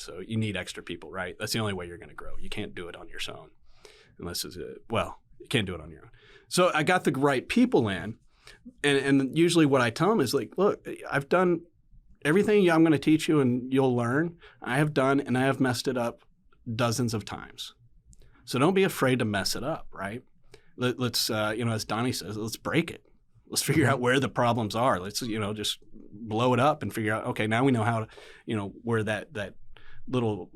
So you need extra people, right? That's the only way you're going to grow. You can't do it on your own unless it's you can't do it on your own. So I got the right people in, and usually what I tell them is like, look, I've done everything I'm going to teach you and you'll learn. I have done, and I have messed it up dozens of times. So don't be afraid to mess it up, right? Let's, as Donnie says, let's break it. Let's figure out where the problems are. Let's, just blow it up and figure out, okay, now we know how to, where that little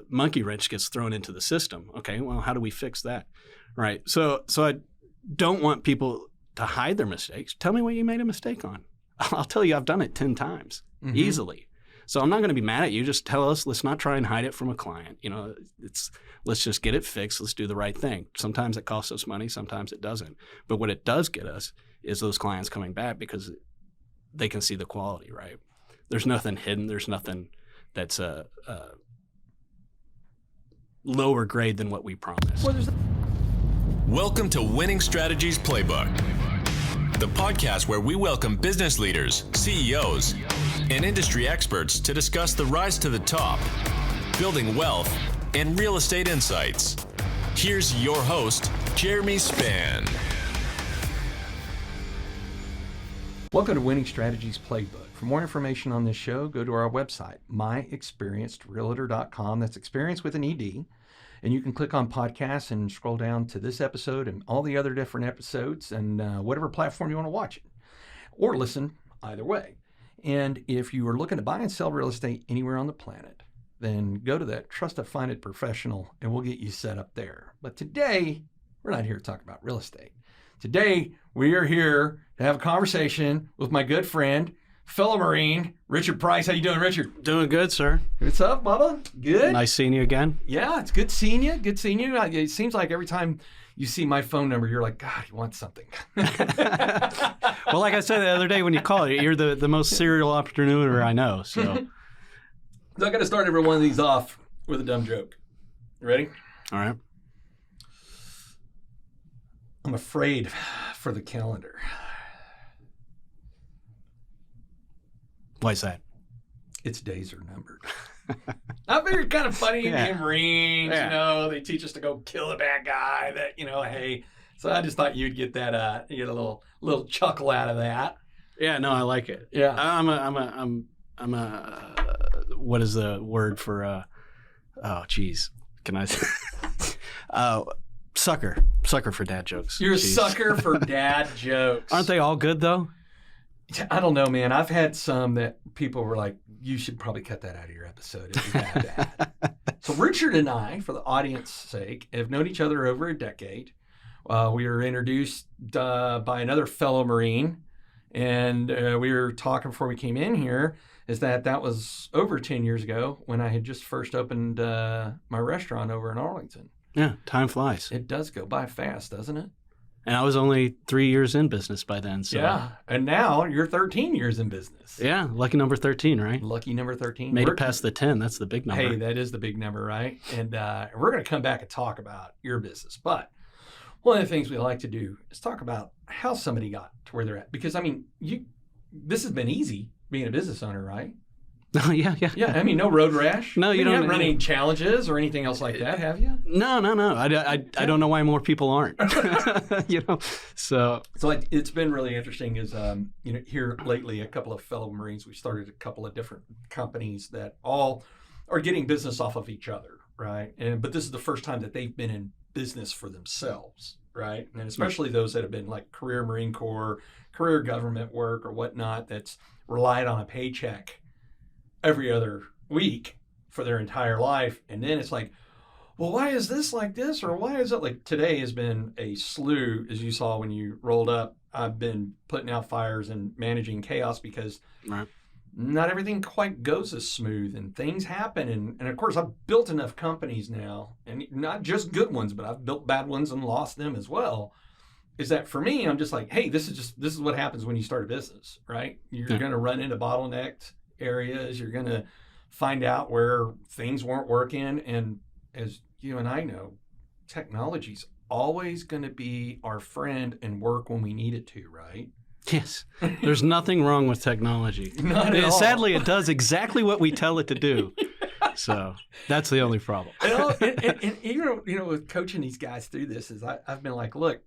monkey wrench gets thrown into the system. Okay, well, how do we fix that? Right. So I don't want people to hide their mistakes. Tell me what you made a mistake on. I'll tell you I've done it 10 times easily. So I'm not going to be mad at you. Just tell us, let's not try and hide it from a client. Let's just get it fixed. Let's do the right thing. Sometimes it costs us money. Sometimes it doesn't. But what it does get us is those clients coming back because they can see the quality, right? There's nothing hidden. There's nothing that's a lower grade than what we promised. Welcome to Winning Strategies Playbook, the podcast where we welcome business leaders, CEOs, and industry experts to discuss the rise to the top, building wealth, and real estate insights. Here's your host, Jeremy Spann. Welcome to Winning Strategies Playbook. For more information on this show, go to our website, myexperiencedrealtor.com. That's experience with an ED. And you can click on podcasts and scroll down to this episode and all the other different episodes and whatever platform you want to watch it or listen, either way. And if you are looking to buy and sell real estate anywhere on the planet, then go to that Trust a Find It Professional and we'll get you set up there. But today, we're not here to talk about real estate. Today, we are here to have a conversation with my good friend, fellow Marine, Richard Price. How you doing, Richard? Doing good, sir. What's up, Bubba? Good? Nice seeing you again. Yeah, it's good seeing you. Good seeing you. It seems like every time you see my phone number, you're like, God, you want something. Well, like I said the other day when you called, you're the most serial entrepreneur I know. So I'm going to start every one of these off with a dumb joke. You ready? All right. I'm afraid for the calendar. Why is that? Its days are numbered. I figured kind of funny in Marines, they teach us to go kill a bad guy that, hey. So I just thought you'd get that, you get a little chuckle out of that. Yeah, no, I like it. Yeah. I'm a what is the word for, can I say? Sucker for dad jokes. You're a sucker for dad jokes. Aren't they all good though? I don't know, man. I've had some that people were like, you should probably cut that out of your episode. It was that bad. So Richard and I, for the audience's sake, have known each other over a decade. We were introduced by another fellow Marine, and we were talking before we came in here, is that was over 10 years ago when I had just first opened my restaurant over in Arlington. Yeah, time flies. It does go by fast, doesn't it? And I was only 3 years in business by then. So. Yeah, and now you're 13 years in business. Yeah, lucky number 13, right? Lucky number 13. Made it past the 10. That's the big number. Hey, that is the big number, right? And we're going to come back and talk about your business. But one of the things we like to do is talk about how somebody got to where they're at. Because, this has been easy being a business owner, right? Oh, yeah. Yeah, no road rash. No, you don't haven't run any challenges or anything else like that, have you? No. I don't know why more people aren't. So it's been really interesting is, here lately, a couple of fellow Marines, we started a couple of different companies that all are getting business off of each other, right? But this is the first time that they've been in business for themselves, right? And especially those that have been like career Marine Corps, career government work or whatnot that's relied on a paycheck every other week for their entire life. And then it's like, well, why is this like this? Or why is it like today has been a slew, as you saw when you rolled up. I've been putting out fires and managing chaos because not everything quite goes as smooth and things happen. And of course, I've built enough companies now, and not just good ones, but I've built bad ones and lost them as well. Is that for me, I'm just like, hey, this is what happens when you start a business, right? You're going to run into bottlenecked areas. You're going to find out where things weren't working. And as you and I know, technology's always going to be our friend and work when we need it to, right? Yes. There's nothing wrong with technology. Not at all. Sadly, it does exactly what we tell it to do. So that's the only problem. And with coaching these guys through this is I've been like, look,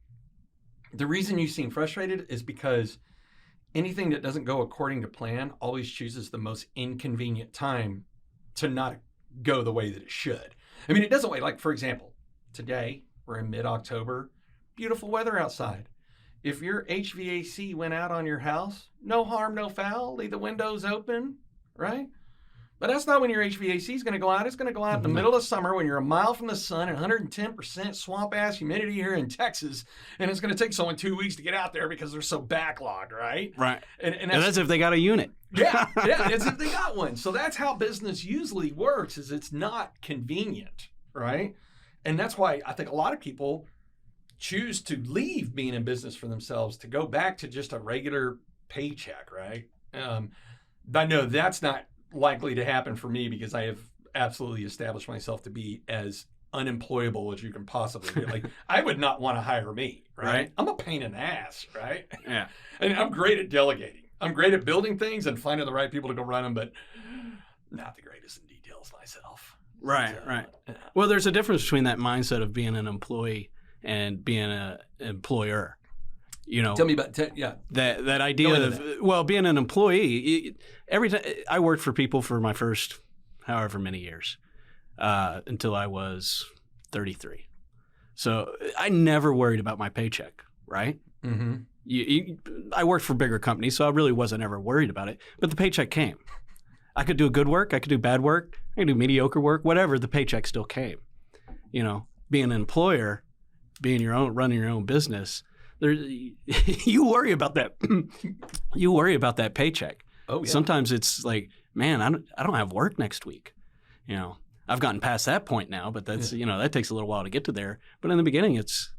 the reason you seem frustrated is because anything that doesn't go according to plan always chooses the most inconvenient time to not go the way that it should. I mean, it doesn't wait. Like, for example, today we're in mid-October, beautiful weather outside. If your HVAC went out on your house, no harm, no foul, leave the windows open, right? But that's not when your HVAC is going to go out. It's going to go out in the middle of summer when you're a mile from the sun and 110% swamp-ass humidity here in Texas, and it's going to take someone 2 weeks to get out there because they're so backlogged, right? Right. And that's if they got a unit. Yeah, that's if they got one. So that's how business usually works, is it's not convenient, right? And that's why I think a lot of people choose to leave being in business for themselves to go back to just a regular paycheck, right? I know that's not likely to happen for me because I have absolutely established myself to be as unemployable as you can possibly be. Like, I would not want to hire me, right? I'm a pain in the ass, right? Yeah. And I'm great at delegating. I'm great at building things and finding the right people to go run them, but not the greatest in details myself. Right, right. Yeah. Well, there's a difference between that mindset of being an employee and being an employer. You know, tell me about that idea of being an employee. Every time I worked for people for my first however many years until I was 33, so I never worried about my paycheck. Right? Mm-hmm. I worked for bigger companies, so I really wasn't ever worried about it. But the paycheck came. I could do good work. I could do bad work. I could do mediocre work. Whatever. The paycheck still came. You know, being an employer, running your own business. You worry about that. You worry about that paycheck. Oh, yeah. Sometimes it's like, man, I don't have work next week. You know, I've gotten past that point now, but that's that takes a little while to get to there. But in the beginning, it's,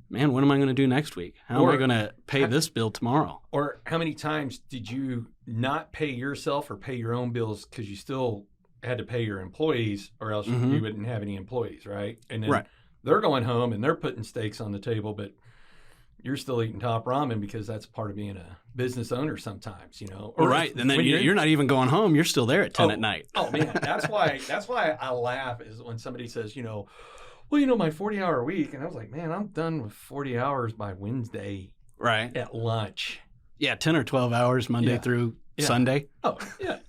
man, what am I going to do next week? How am I going to pay this bill tomorrow? Or how many times did you not pay yourself or pay your own bills because you still had to pay your employees, or else you wouldn't have any employees, right? And then they're going home and they're putting steaks on the table, but you're still eating top ramen because that's part of being a business owner sometimes, you know. Or right, and then you're not even going home. You're still there at 10 at night. Oh, man, that's why I laugh is when somebody says, my 40-hour week. And I was like, man, I'm done with 40 hours by Wednesday at lunch. Yeah, 10 or 12 hours Monday through Sunday. Oh, yeah,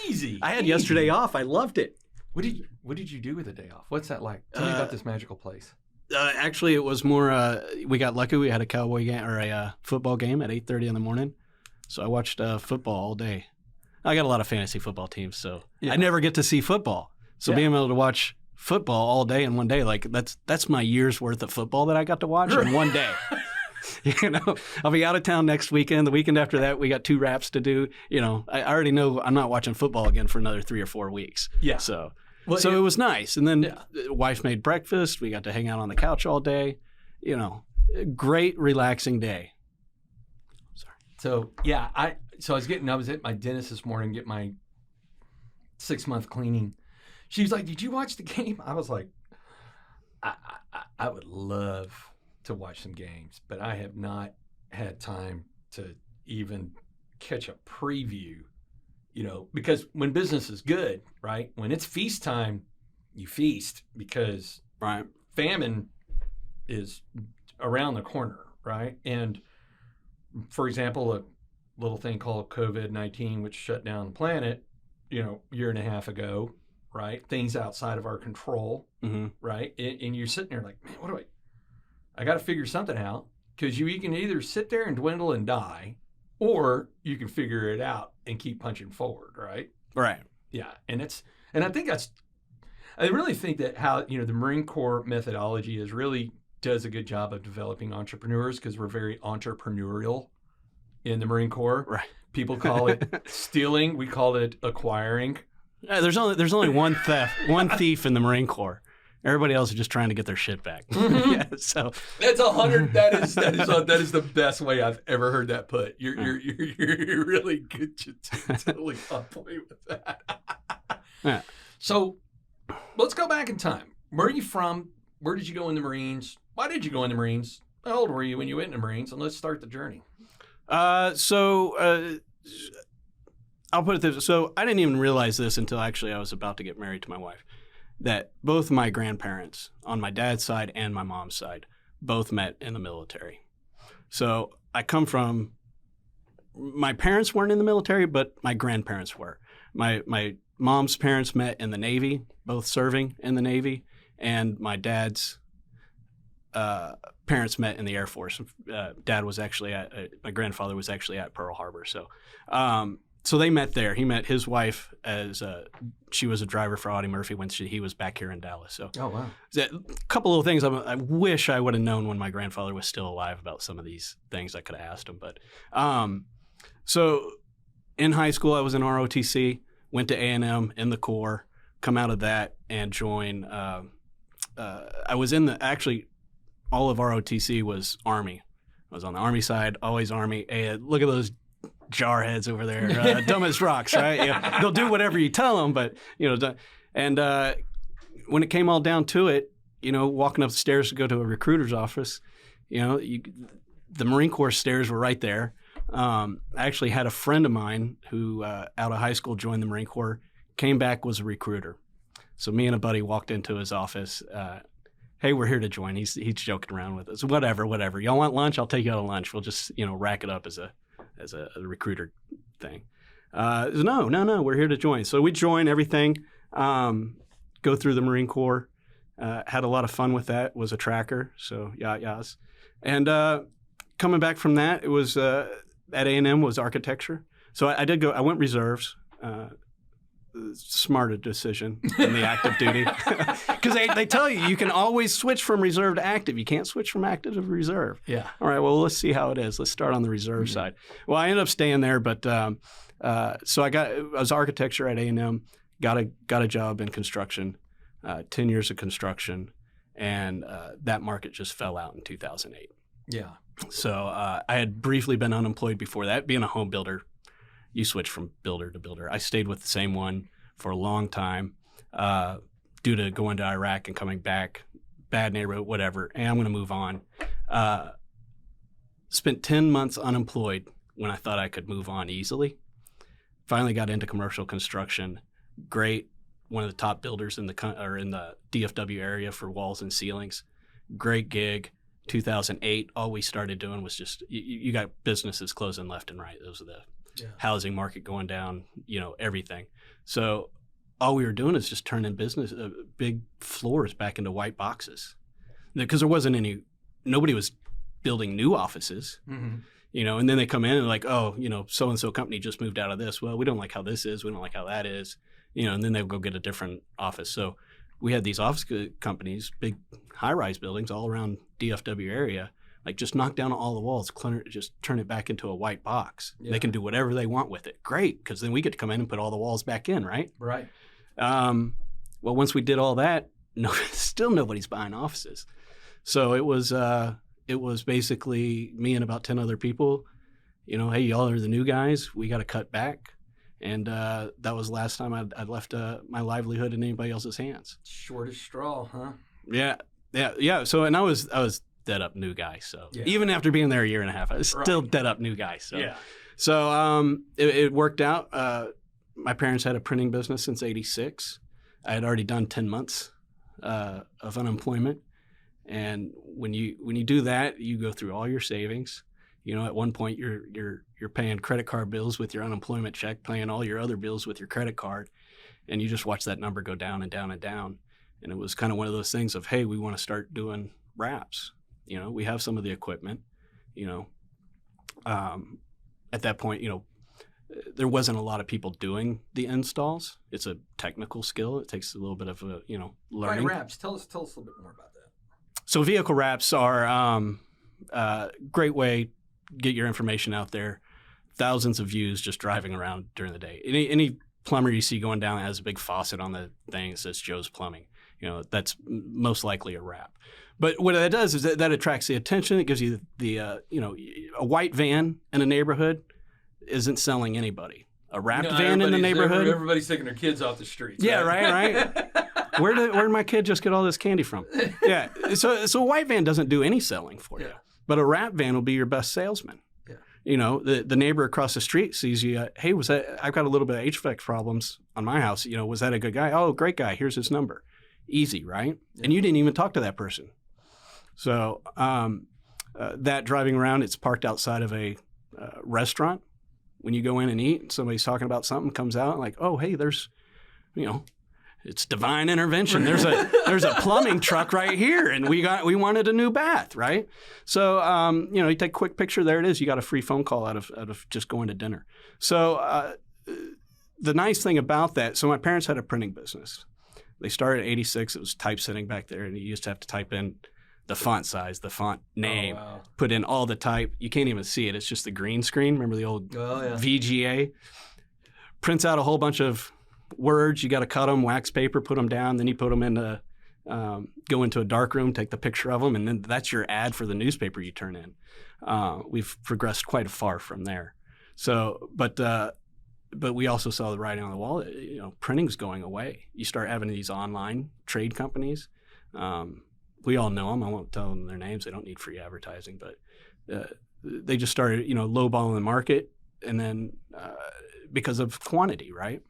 easy. I had yesterday off. I loved it. What did you do with the day off? What's that like? Tell me about this magical place. Actually, it was more. We got lucky. We had a Cowboy game or a football game at 8:30 in the morning, so I watched football all day. I got a lot of fantasy football teams, so I never get to see football. So being able to watch football all day in one day, like that's my year's worth of football that I got to watch in one day. I'll be out of town next weekend. The weekend after that, we got 2 wraps to do. I already know I'm not watching football again for another 3 or 4 weeks. Yeah. So it was nice. And then wife made breakfast. We got to hang out on the couch all day. Great, relaxing day. Sorry. So, I was at my dentist this morning, get my 6-month cleaning. She was like, "Did you watch the game?" I was like, I would love to watch some games, but I have not had time to even catch a preview. Because when business is good, right? When it's feast time, you feast because famine is around the corner, right? And for example, a little thing called COVID-19, which shut down the planet, year and a half ago, right? Things outside of our control, right? And you're sitting there like, man, I got to figure something out, because you can either sit there and dwindle and die, or you can figure it out and keep punching forward, right? Right. Yeah. And I really think that how, the Marine Corps methodology does a good job of developing entrepreneurs, because we're very entrepreneurial in the Marine Corps. Right. People call it stealing. We call it acquiring. There's only one thief in the Marine Corps. Everybody else is just trying to get their shit back. So that's 100. That is the best way I've ever heard that put. You're really good. You're totally on point with that. So let's go back in time. Where are you from? Where did you go in the Marines? Why did you go in the Marines? How old were you when you went in the Marines? And let's start the journey. So I'll put it this way. So I didn't even realize this until actually I was about to get married to my wife, that both my grandparents on my dad's side and my mom's side both met in the military. So I come from, my parents weren't in the military, but my grandparents were. My mom's parents met in the Navy, both serving in the Navy, and my dad's parents met in the Air Force. Dad was actually my grandfather was actually at Pearl Harbor. So they met there. He met his wife as she was a driver for Audie Murphy when he was back here in Dallas. So, oh wow, a couple of things I wish I would have known when my grandfather was still alive about some of these things. I could have asked him. But so in high school, I was in ROTC, went to A&M in the Corps, come out of that and join. I was in all of ROTC was Army. I was on the Army side, always Army. Hey, look at those jarheads over there, dumb as rocks, right? Yeah, they'll do whatever you tell them, but and when it came all down to it, walking up the stairs to go to a recruiter's office, the Marine Corps stairs were right there. I actually had a friend of mine who out of high school joined the Marine Corps, came back, was a recruiter. So me and a buddy walked into his office. Hey, we're here to join. He's joking around with us. Whatever. Y'all want lunch? I'll take you out to lunch. We'll just rack it up as a recruiter thing. No, we're here to join. So we join everything, go through the Marine Corps, had a lot of fun with that, was a tracker, so yas. And coming back from that, it was at A&M was architecture. So I went reserves, smarter decision than the active duty. Because they tell you can always switch from reserve to active. You can't switch from active to reserve. Yeah. All right, well, let's see how it is. Let's start on the reserve side. Well, I ended up staying there, but so I was architecture at A&M, got a job in construction, 10 years of construction, and that market just fell out in 2008. Yeah. So I had briefly been unemployed before that. Being a home builder, you switch from builder to builder. I stayed with the same one for a long time due to going to Iraq and coming back, bad neighborhood, whatever, and I'm going to move on. Spent 10 months unemployed when I thought I could move on easily. Finally got into commercial construction. Great. One of the top builders in the DFW area for walls and ceilings. Great gig. 2008, all we started doing was just, you got businesses closing left and right. Those are the housing market going down, everything. So all we were doing is just turning big floors back into white boxes, because there wasn't nobody was building new offices, and then they come in and like, oh, so-and-so company just moved out of this. Well, we don't like how this is. We don't like how that is, and then they'll go get a different office. So we had these office companies, big high-rise buildings all around DFW area, like just knock down all the walls, just turn it back into a white box. Yeah. They can do whatever they want with it. Great, because then we get to come in and put all the walls back in, right? Right. Well, once we did all that, still nobody's buying offices. So it was basically me and about 10 other people. Hey, y'all are the new guys. We got to cut back. And that was the last time I'd left my livelihood in anybody else's hands. Shortest straw, huh? Yeah. So, and I was dead up new guy. So even after being there a year and a half, I was still dead up new guy. So it worked out. My parents had a printing business since '86. I had already done 10 months of unemployment, and when you do that, you go through all your savings. At one point you're paying credit card bills with your unemployment check, paying all your other bills with your credit card, and you just watch that number go down and down and down. And it was kind of one of those things of, hey, we want to start doing wraps. We have some of the equipment. At that point, there wasn't a lot of people doing the installs. It's a technical skill. It takes a little bit of learning. Right, wraps. Tell us a little bit more about that. So vehicle wraps are a great way to get your information out there. Thousands of views just driving around during the day. Any plumber you see going down that has a big faucet on the thing that says Joe's Plumbing, that's most likely a wrap. But what that does is that attracts the attention. It gives you the a white van in a neighborhood isn't selling anybody. A wrapped van in the neighborhood. Everybody's taking their kids off the streets. Yeah, right. Where did my kid just get all this candy from? Yeah. So a white van doesn't do any selling for you. But a wrap van will be your best salesman. Yeah. the neighbor across the street sees you. Hey, I've got a little bit of HVAC problems on my house. Was that a good guy? Oh, great guy. Here's his number. Easy, right? Yeah. And you didn't even talk to that person. So that driving around, it's parked outside of a restaurant. When you go in and eat, somebody's talking about something, comes out like, oh, hey, there's, it's divine intervention. There's a plumbing truck right here, and we wanted a new bath, right? So you take a quick picture. There it is. You got a free phone call out of just going to dinner. So the nice thing about that. So my parents had a printing business. They started in '86. It was typesetting back there, and you used to have to type in the font size, the font name, put in all the type. You can't even see it. It's just the green screen. Remember the old VGA? Prints out a whole bunch of words. You got to cut them, wax paper, put them down. Then you put them into, go into a dark room, take the picture of them, and then that's your ad for the newspaper you turn in. We've progressed quite far from there. So, but we also saw the writing on the wall. Printing's going away. You start having these online trade companies. We all know them. I won't tell them their names. They don't need free advertising, but they just started, lowballing the market, and then because of quantity, right?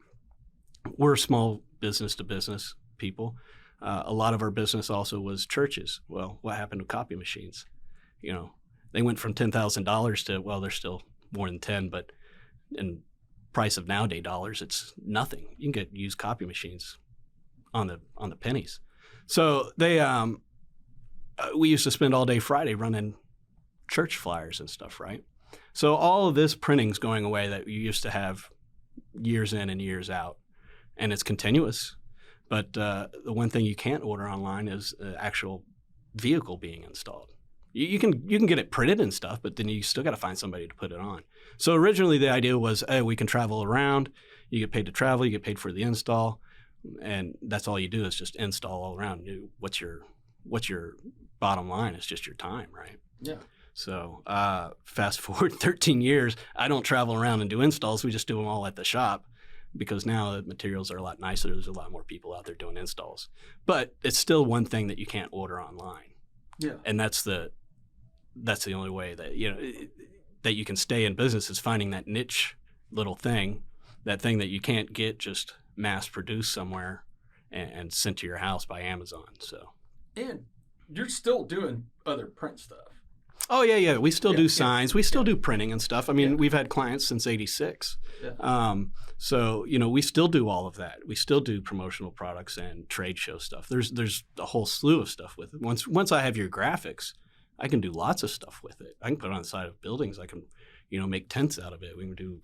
We're small business-to-business people. A lot of our business also was churches. Well, what happened to copy machines? They went from $10,000 to, well, they're still more than 10, but in price of nowadays dollars, it's nothing. You can get used copy machines on the pennies. So we used to spend all day Friday running church flyers and stuff, right? So all of this printing's going away that you used to have years in and years out, and it's continuous. But the one thing you can't order online is the actual vehicle being installed. You can get it printed and stuff, but then you still got to find somebody to put it on. So originally the idea was, hey, we can travel around. You get paid to travel. You get paid for the install, and that's all you do is just install all around. What's your bottom line? It's just your time, right? Yeah. So fast forward 13 years, I don't travel around and do installs. We just do them all at the shop because now the materials are a lot nicer. There's a lot more people out there doing installs. But it's still one thing that you can't order online. Yeah. And that's the only way that that you can stay in business is finding that niche little thing, that thing that you can't get just mass produced somewhere and sent to your house by Amazon. So. And you're still doing other print stuff. Oh, yeah. We still do signs. We still do printing and stuff. I mean, we've had clients since '86. Yeah. So, we still do all of that. We still do promotional products and trade show stuff. There's a whole slew of stuff with it. Once I have your graphics, I can do lots of stuff with it. I can put it on the side of buildings. I can, make tents out of it. We can do,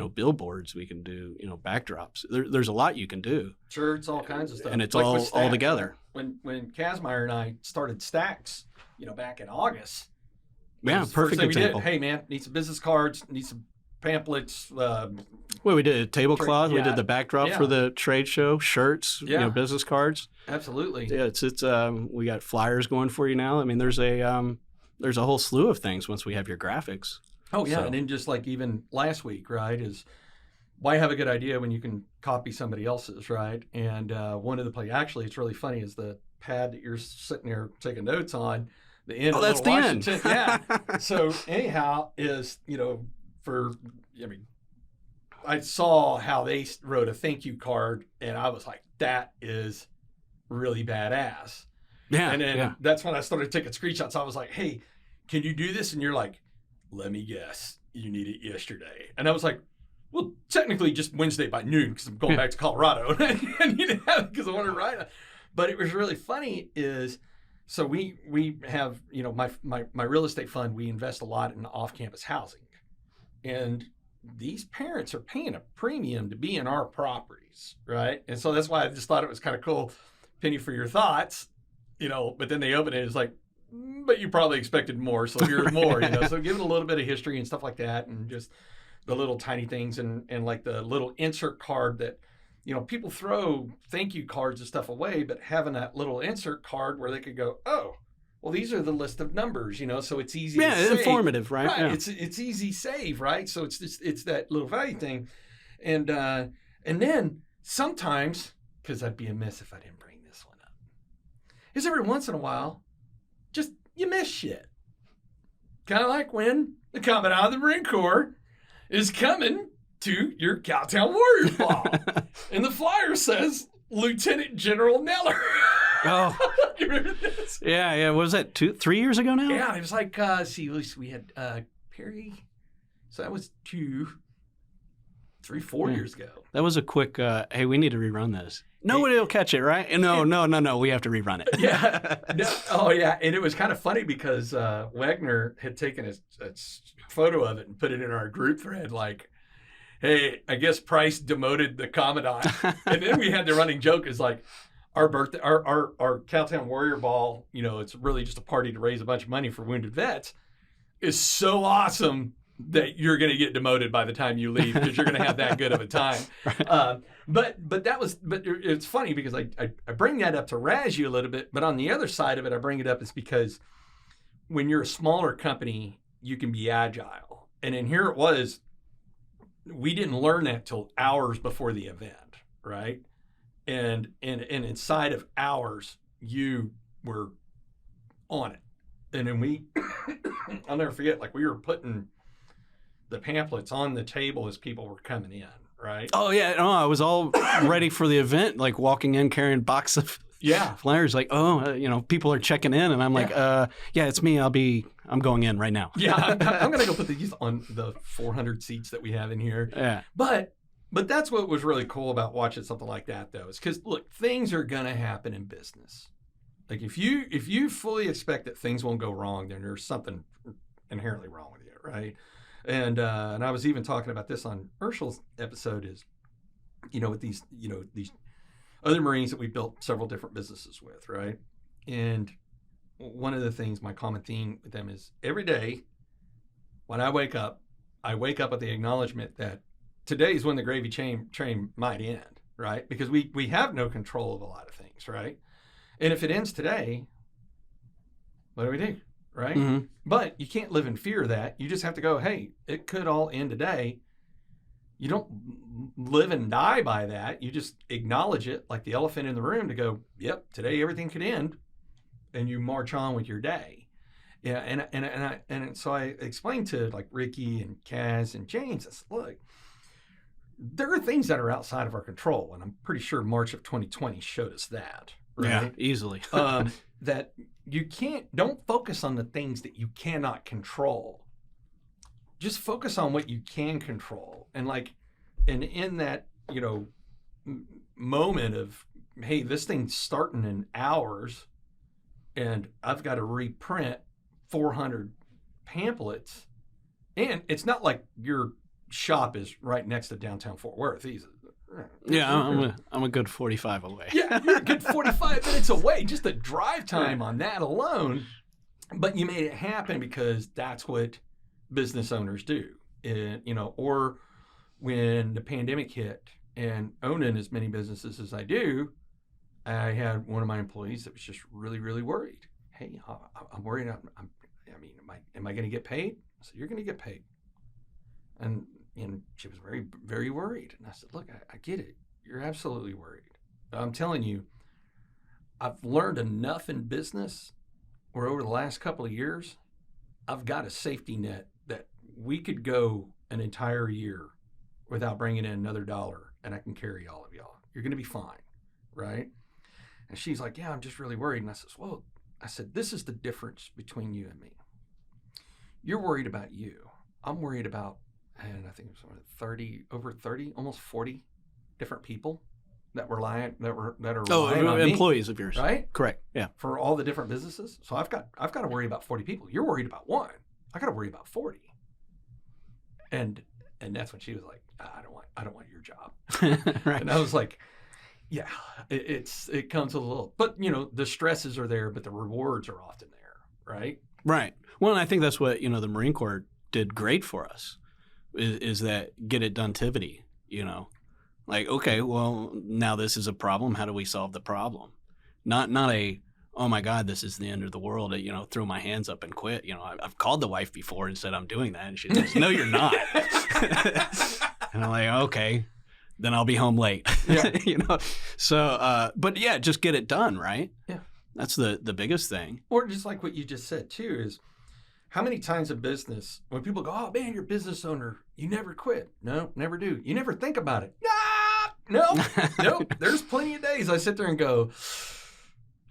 billboards. We can do, backdrops. There's a lot you can do. Shirts, all kinds of stuff. And it's like all together. When Kazmaier and I started Stacks, back in August. Yeah, perfect example. Hey, man, need some business cards, need some pamphlets. We did a tablecloth. We did the backdrop for the trade show, shirts, business cards. Absolutely. Yeah, it's we got flyers going for you now. I mean, there's a whole slew of things once we have your graphics. Oh yeah, and then just like even last week, right, is why have a good idea when you can copy somebody else's, right? And one of the actually, it's really funny is the pad that you're sitting there taking notes on. The end. Oh, that's the end. Yeah. So anyhow, I saw how they wrote a thank you card, and I was like, that is really badass. Yeah. And then that's when I started taking screenshots. I was like, hey, can you do this? And you're like, let me guess, you need it yesterday. And I was like, well, technically just Wednesday by noon because I'm going back to Colorado and I need to have it because I want to write it. But it was really funny is. So we have, my real estate fund, we invest a lot in off-campus housing. And these parents are paying a premium to be in our properties, right? And so that's why I just thought it was kind of cool. Penny for your thoughts, but then they open it, it's like, but you probably expected more, so here's more, So give it a little bit of history and stuff like that and just the little tiny things and like the little insert card that, people throw thank you cards and stuff away, but having that little insert card where they could go, oh, well, these are the list of numbers, so it's easy to save. Informative, right? Yeah. It's easy save, right? So it's that little value thing. And then sometimes, because I'd be amiss if I didn't bring this one up, is every once in a while, just you miss shit. kind of like when the Commandant of the Marine Corps is coming to your Cowtown Warriors Ball. And the flyer says Lieutenant General Neller. Oh. You remember this? Yeah. What was that, 3 years ago now? Yeah, it was like, we had Perry. So that was 4 years ago. That was a quick, hey, we need to rerun this. Nobody will catch it, right? No, we have to rerun it. Yeah. Oh, yeah. And it was kind of funny because Wagner had taken a photo of it and put it in our group thread like, hey, I guess Price demoted the Commandant. And then we had the running joke is like, our birthday, our Cowtown Warrior Ball, it's really just a party to raise a bunch of money for wounded vets, is so awesome that you're going to get demoted by the time you leave because you're going to have that good of a time. But it's funny because I bring that up to razz you a little bit, but on the other side of it, I bring it up is because when you're a smaller company, you can be agile. And then here it was, we didn't learn that till hours before the event, right? And inside of hours, you were on it. And then I'll never forget, like we were putting the pamphlets on the table as people were coming in, right? Oh, yeah. No, I was all ready for the event, like walking in carrying a box of flyers, like, people are checking in. And I'm like, yeah, it's me. I'm going in right now. Yeah, I'm going to go put these on the 400 seats that we have in here. Yeah. But that's what was really cool about watching something like that, though, is because, look, things are going to happen in business. Like if you fully expect that things won't go wrong, then there's something inherently wrong with you, right? And I was even talking about this on Ursul's episode is, with these other Marines that we built several different businesses with, right? And one of the things, my common theme with them is every day when I wake up with the acknowledgement that today is when the gravy train might end, right? Because we have no control of a lot of things, right? And if it ends today, what do we do, right? Mm-hmm. But you can't live in fear of that. You just have to go, hey, it could all end today. You don't live and die by that. You just acknowledge it like the elephant in the room to go, yep, today everything could end. And you march on with your day. Yeah, and so I explained to like Ricky and Kaz and James, I said, look, there are things that are outside of our control. And I'm pretty sure March of 2020 showed us that. Right? Yeah, easily. That you don't focus on the things that you cannot control. Just focus on what you can control. And in that, moment of, hey, this thing's starting in hours and I've got to reprint 400 pamphlets. And it's not like your shop is right next to downtown Fort Worth either. Yeah, I'm a good 45 away. Yeah, you're a good 45 minutes away. Just the drive time on that alone. But you made it happen because that's what business owners do. Or when the pandemic hit and owning as many businesses as I do, I had one of my employees that was just really, really worried. Hey, I'm worried. Am I going to get paid? I said, you're going to get paid. And she was very, very worried. And I said, look, I get it. You're absolutely worried. I'm telling you, I've learned enough in business where over the last couple of years, I've got a safety net that we could go an entire year without bringing in another dollar, and I can carry all of y'all. You're going to be fine, right? And she's like, yeah, I'm just really worried. And I said, this is the difference between you and me. You're worried about you. I'm worried about, and I think it was over 30, almost 40 different people that are relying on employees me, of yours, right? Correct. Yeah, for all the different businesses. So I've got to worry about 40 people. You're worried about one. I got to worry about 40. And that's when she was like, I don't want your job. Right. And I was like, yeah, it comes with a little, but the stresses are there, but the rewards are often there, right? Right. Well, and I think that's what the Marine Corps did great for us, is that get it donetivity. Like, okay, well, now this is a problem. How do we solve the problem? Not a, oh my God, this is the end of the world. Throw my hands up and quit. I've called the wife before and said I'm doing that, and she says, no, you're not. And I'm like, okay, then I'll be home late. Yeah. So, but yeah, just get it done, right? Yeah. That's the biggest thing. Or just like what you just said too is, how many times in business when people go, oh man, you're a business owner, you never quit. No, never do. You never think about it. Nope. There's plenty of days I sit there and go,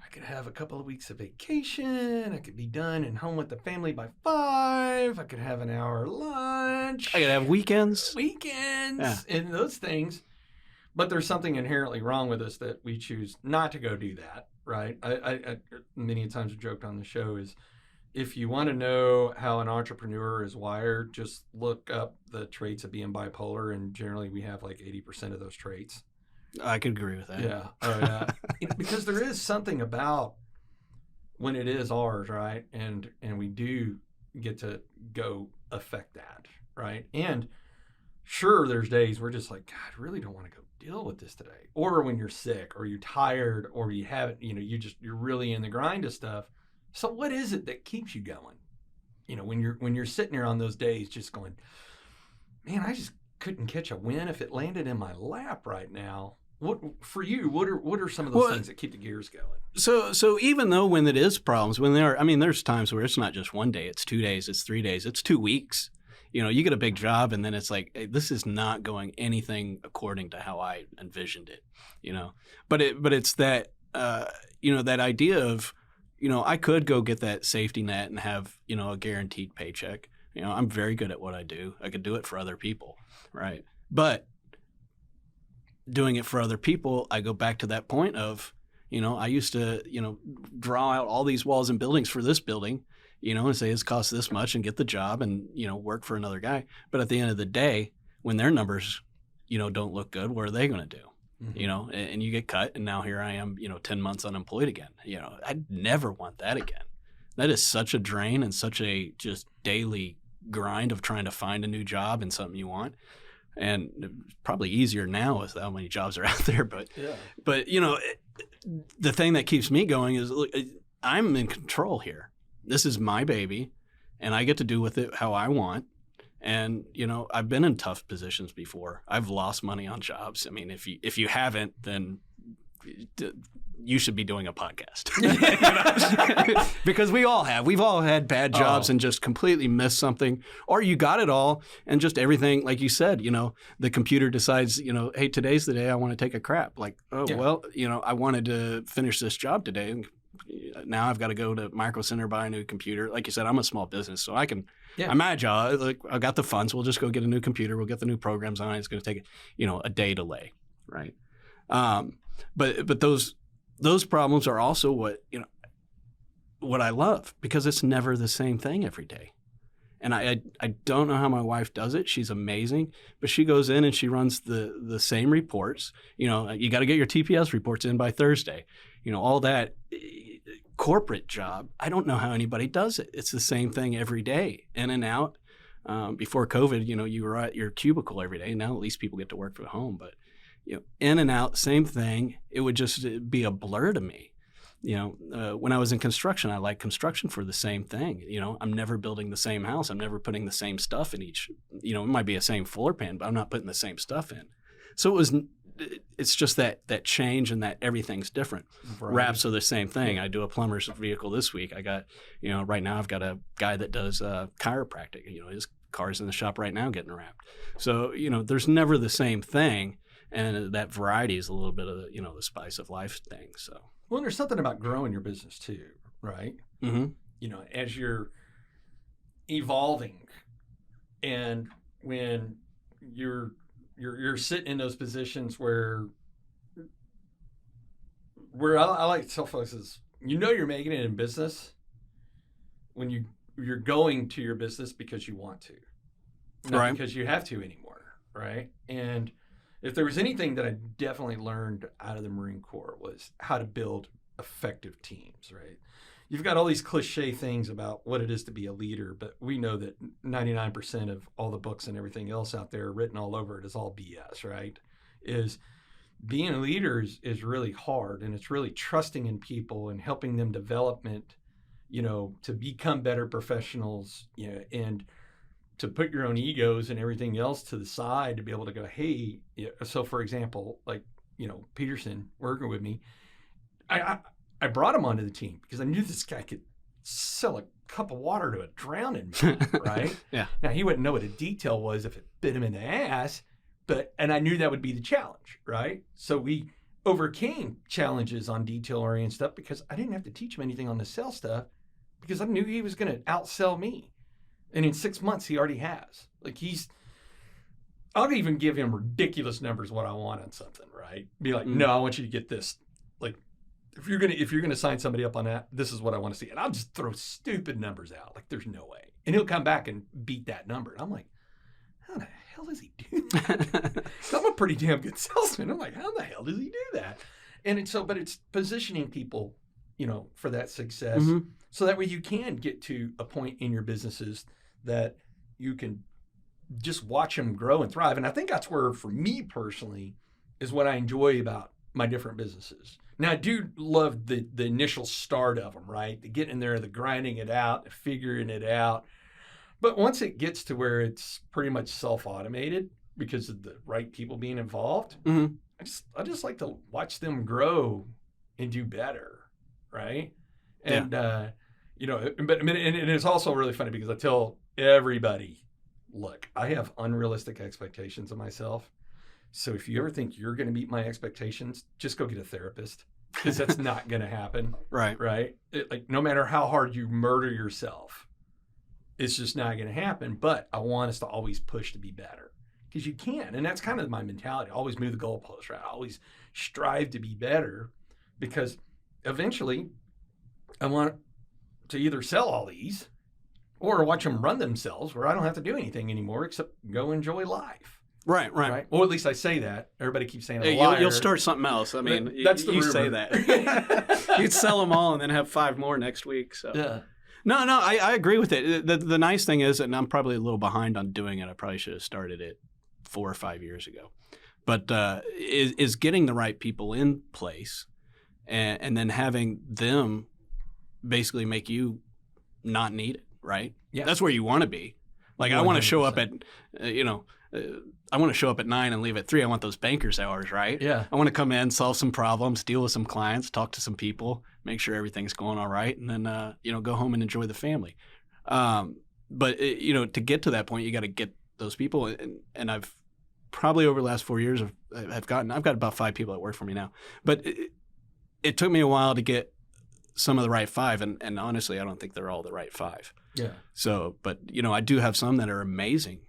I could have a couple of weeks of vacation. I could be done and home with the family by 5. I could have an hour lunch. I could have weekends. And those things. But there's something inherently wrong with us that we choose not to go do that, right? I many times I've joked on the show is, if you want to know how an entrepreneur is wired, just look up the traits of being bipolar, and generally we have like 80% of those traits. I could agree with that. Yeah. Oh, yeah. Because there is something about when it is ours, right? And we do get to go affect that, right? And sure, there's days we're just like, God, I really don't want to go deal with this today. Or when you're sick or you're tired or you haven't, you're really in the grind of stuff. So what is it that keeps you going? When you're sitting there on those days just going, man, I just couldn't catch a win if it landed in my lap right now. What are some of those things that keep the gears going? So even though when it is problems, there's times where it's not just one day, it's 2 days, it's 3 days, it's 2 weeks. You get a big job and then it's like, hey, this is not going anything according to how I envisioned it, But it's that, that idea of, I could go get that safety net and have, a guaranteed paycheck. I'm very good at what I do. I could do it for other people, right? But doing it for other people, I go back to that point of, I used to, draw out all these walls and buildings for this building, and say it's cost this much and get the job and, work for another guy. But at the end of the day, when their numbers, don't look good, what are they going to do? Mm-hmm. And you get cut, and now here I am, 10 months unemployed again. I'd never want that again. That is such a drain and such a just daily grind of trying to find a new job and something you want. And it's probably easier now with how many jobs are out there. But the thing that keeps me going is, look, I'm in control here. This is my baby, and I get to do with it how I want. And, I've been in tough positions before. I've lost money on jobs. I mean, if you haven't, then you should be doing a podcast. Because we all have. We've all had bad jobs and just completely missed something. Or you got it all and just everything, like you said, the computer decides, hey, today's the day I want to take a crap. Like, well, I wanted to finish this job today. And now I've got to go to Micro Center, buy a new computer. Like you said, I'm a small business, so I can – I'm agile. Like, I got the funds. We'll just go get a new computer. We'll get the new programs on it. It's going to take, a day delay, right? But those problems are also what I love, because it's never the same thing every day. And I don't know how my wife does it. She's amazing, but she goes in and she runs the same reports. You got to get your TPS reports in by Thursday. All that corporate job. I don't know how anybody does it. It's the same thing every day, in and out. Before COVID, you were at your cubicle every day. Now at least people get to work from home, but in and out, same thing. It would just be a blur to me. When I was in construction, I liked construction for the same thing. I'm never building the same house. I'm never putting the same stuff in each. It might be a same floor plan, but I'm not putting the same stuff in. So it's just that change and that everything's different. Right. Wraps are the same thing. I do a plumber's vehicle this week. I got, right now I've got a guy that does chiropractic. His car's in the shop right now getting wrapped. So, there's never the same thing. And that variety is a little bit of the spice of life thing. So. Well, there's something about growing your business too, right? Mm-hmm. As you're evolving, and when you're sitting in those positions where I like to tell folks is, you're making it in business when you're going to your business because you want to, not because you have to anymore, right? And if there was anything that I definitely learned out of the Marine Corps was how to build effective teams, right? You've got all these cliche things about what it is to be a leader, but we know that 99% of all the books and everything else out there written all over it is all BS, right? Is being a leader is really hard, and it's really trusting in people and helping them development, to become better professionals, and to put your own egos and everything else to the side to be able to go, hey, so for example, like, Peterson working with me, I brought him onto the team because I knew this guy could sell a cup of water to a drowning man, right? Yeah. Now, he wouldn't know what a detail was if it bit him in the ass, and I knew that would be the challenge, right? So we overcame challenges on detail-oriented stuff because I didn't have to teach him anything on the sell stuff because I knew he was going to outsell me. And in 6 months, he already has. Like, I'll even give him ridiculous numbers what I want on something, right? Be like, no, I want you to get this. Like, if you're gonna sign somebody up on that, this is what I want to see. And I'll just throw stupid numbers out. Like, there's no way. And he'll come back and beat that number. And I'm like, how the hell does he do that? I'm a pretty damn good salesman. I'm like, how the hell does he do that? But it's positioning people, for that success. So that way you can get to a point in your businesses that you can just watch them grow and thrive. And I think that's where, for me personally, is what I enjoy about my different businesses. Now, I do love the initial start of them, right? The getting in there, the grinding it out, the figuring it out. But once it gets to where it's pretty much self-automated because of the right people being involved, I just like to watch them grow and do better, right? And, and it's also really funny because I tell everybody, look, I have unrealistic expectations of myself. So if you ever think you're going to meet my expectations, just go get a therapist because that's not going to happen. Right. Right. No matter how hard you murder yourself, it's just not going to happen. But I want us to always push to be better because you can. And that's kind of my mentality. I always move the goalposts, right? I always strive to be better because eventually I want to either sell all these or watch them run themselves where I don't have to do anything anymore except go enjoy life. Right. Well, at least I say that. Everybody keeps saying I'm a liar. You'll start something else. I mean, that's the you rumor. say that. You'd sell them all and then have 5 more next week. So Yeah. No, I agree with it. The nice thing is, and I'm probably a little behind on doing it. I probably should have started it 4 or 5 years ago. But is getting the right people in place and then having them basically make you not need it, right? Yeah. That's where you want to be. Like 100%. I want to show up at, I want to show up at 9 and leave at 3. I want those banker's hours, right? Yeah. I want to come in, solve some problems, deal with some clients, talk to some people, make sure everything's going all right, and then, go home and enjoy the family. But to get to that point, you got to get those people. And I've probably over the last 4 years, I've got about 5 people that work for me now. But it took me a while to get some of the right 5. And honestly, I don't think they're all the right 5. Yeah. So, but, I do have some that are amazing.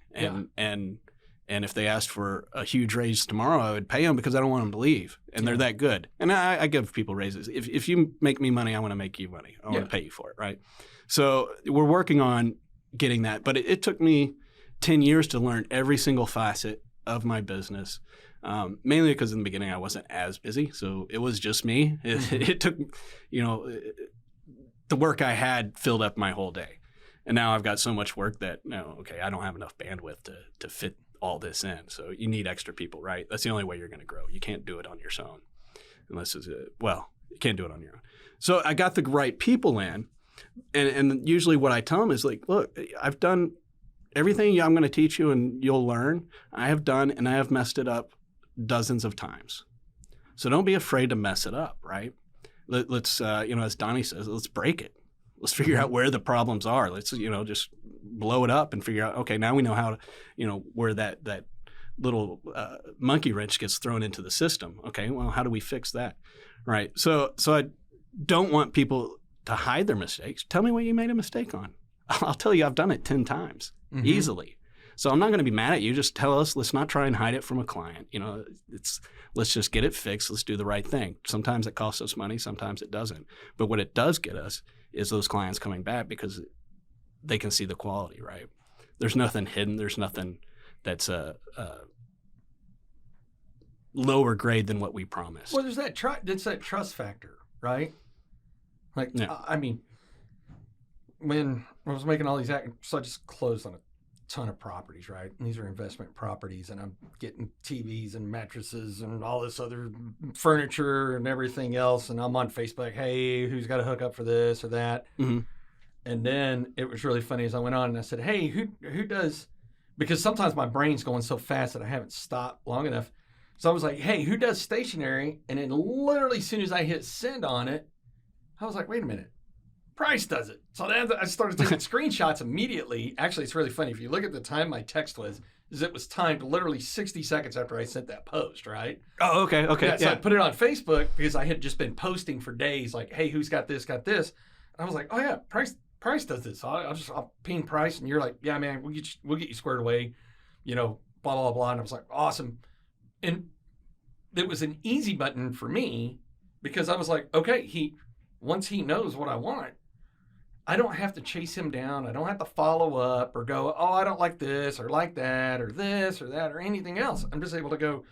And if they asked for a huge raise tomorrow, I would pay them because I don't want them to leave. And they're that good. And I give people raises. If you make me money, I want to make you money. I want to pay you for it, right? So we're working on getting that. But it took me 10 years to learn every single facet of my business, mainly because in the beginning I wasn't as busy. So it was just me. It took, the work I had filled up my whole day. And now I've got so much work that, I don't have enough bandwidth to fit all this in. So you need extra people, right? That's the only way you're going to grow. You can't do it on your own unless you can't do it on your own. So I got the right people in. And usually what I tell them is like, look, I've done everything I'm going to teach you and you'll learn. I have done, and I have messed it up dozens of times. So don't be afraid to mess it up, right? Let's, as Donnie says, let's break it. Let's figure out where the problems are. Let's, just blow it up and figure out, okay, now we know how to, where that little monkey wrench gets thrown into the system. Okay, well, how do we fix that? Right. So I don't want people to hide their mistakes. Tell me what you made a mistake on. I'll tell you I've done it 10 times easily. So I'm not going to be mad at you. Just tell us, let's not try and hide it from a client. Let's just get it fixed. Let's do the right thing. Sometimes it costs us money. Sometimes it doesn't. But what it does get us is those clients coming back because they can see the quality, right? There's nothing hidden. There's nothing that's a lower grade than what we promised. Well, there's that trust factor, right? Like, yeah. I mean, when I was making all these so I just closed on a ton of properties, right? And these are investment properties, and I'm getting TVs and mattresses and all this other furniture and everything else. And I'm on Facebook, hey, who's got a hookup for this or that? Mm-hmm. And then it was really funny as I went on and I said, hey, who does, because sometimes my brain's going so fast that I haven't stopped long enough. So I was like, hey, who does stationery? And then literally as soon as I hit send on it, I was like, wait a minute. Price does it. So then I started taking screenshots immediately. Actually, it's really funny. If you look at the time my text was, it was timed literally 60 seconds after I sent that post, right? Oh, okay. Yeah, so I put it on Facebook because I had just been posting for days like, hey, who's got this, got this? And I was like, oh, yeah, Price does this. So I'll ping Price. And you're like, yeah, man, we'll get you squared away, blah, blah, blah. And I was like, awesome. And it was an easy button for me because I was like, okay, once he knows what I want, I don't have to chase him down. I don't have to follow up or go, oh, I don't like this or like that or this or that or anything else. I'm just able to go,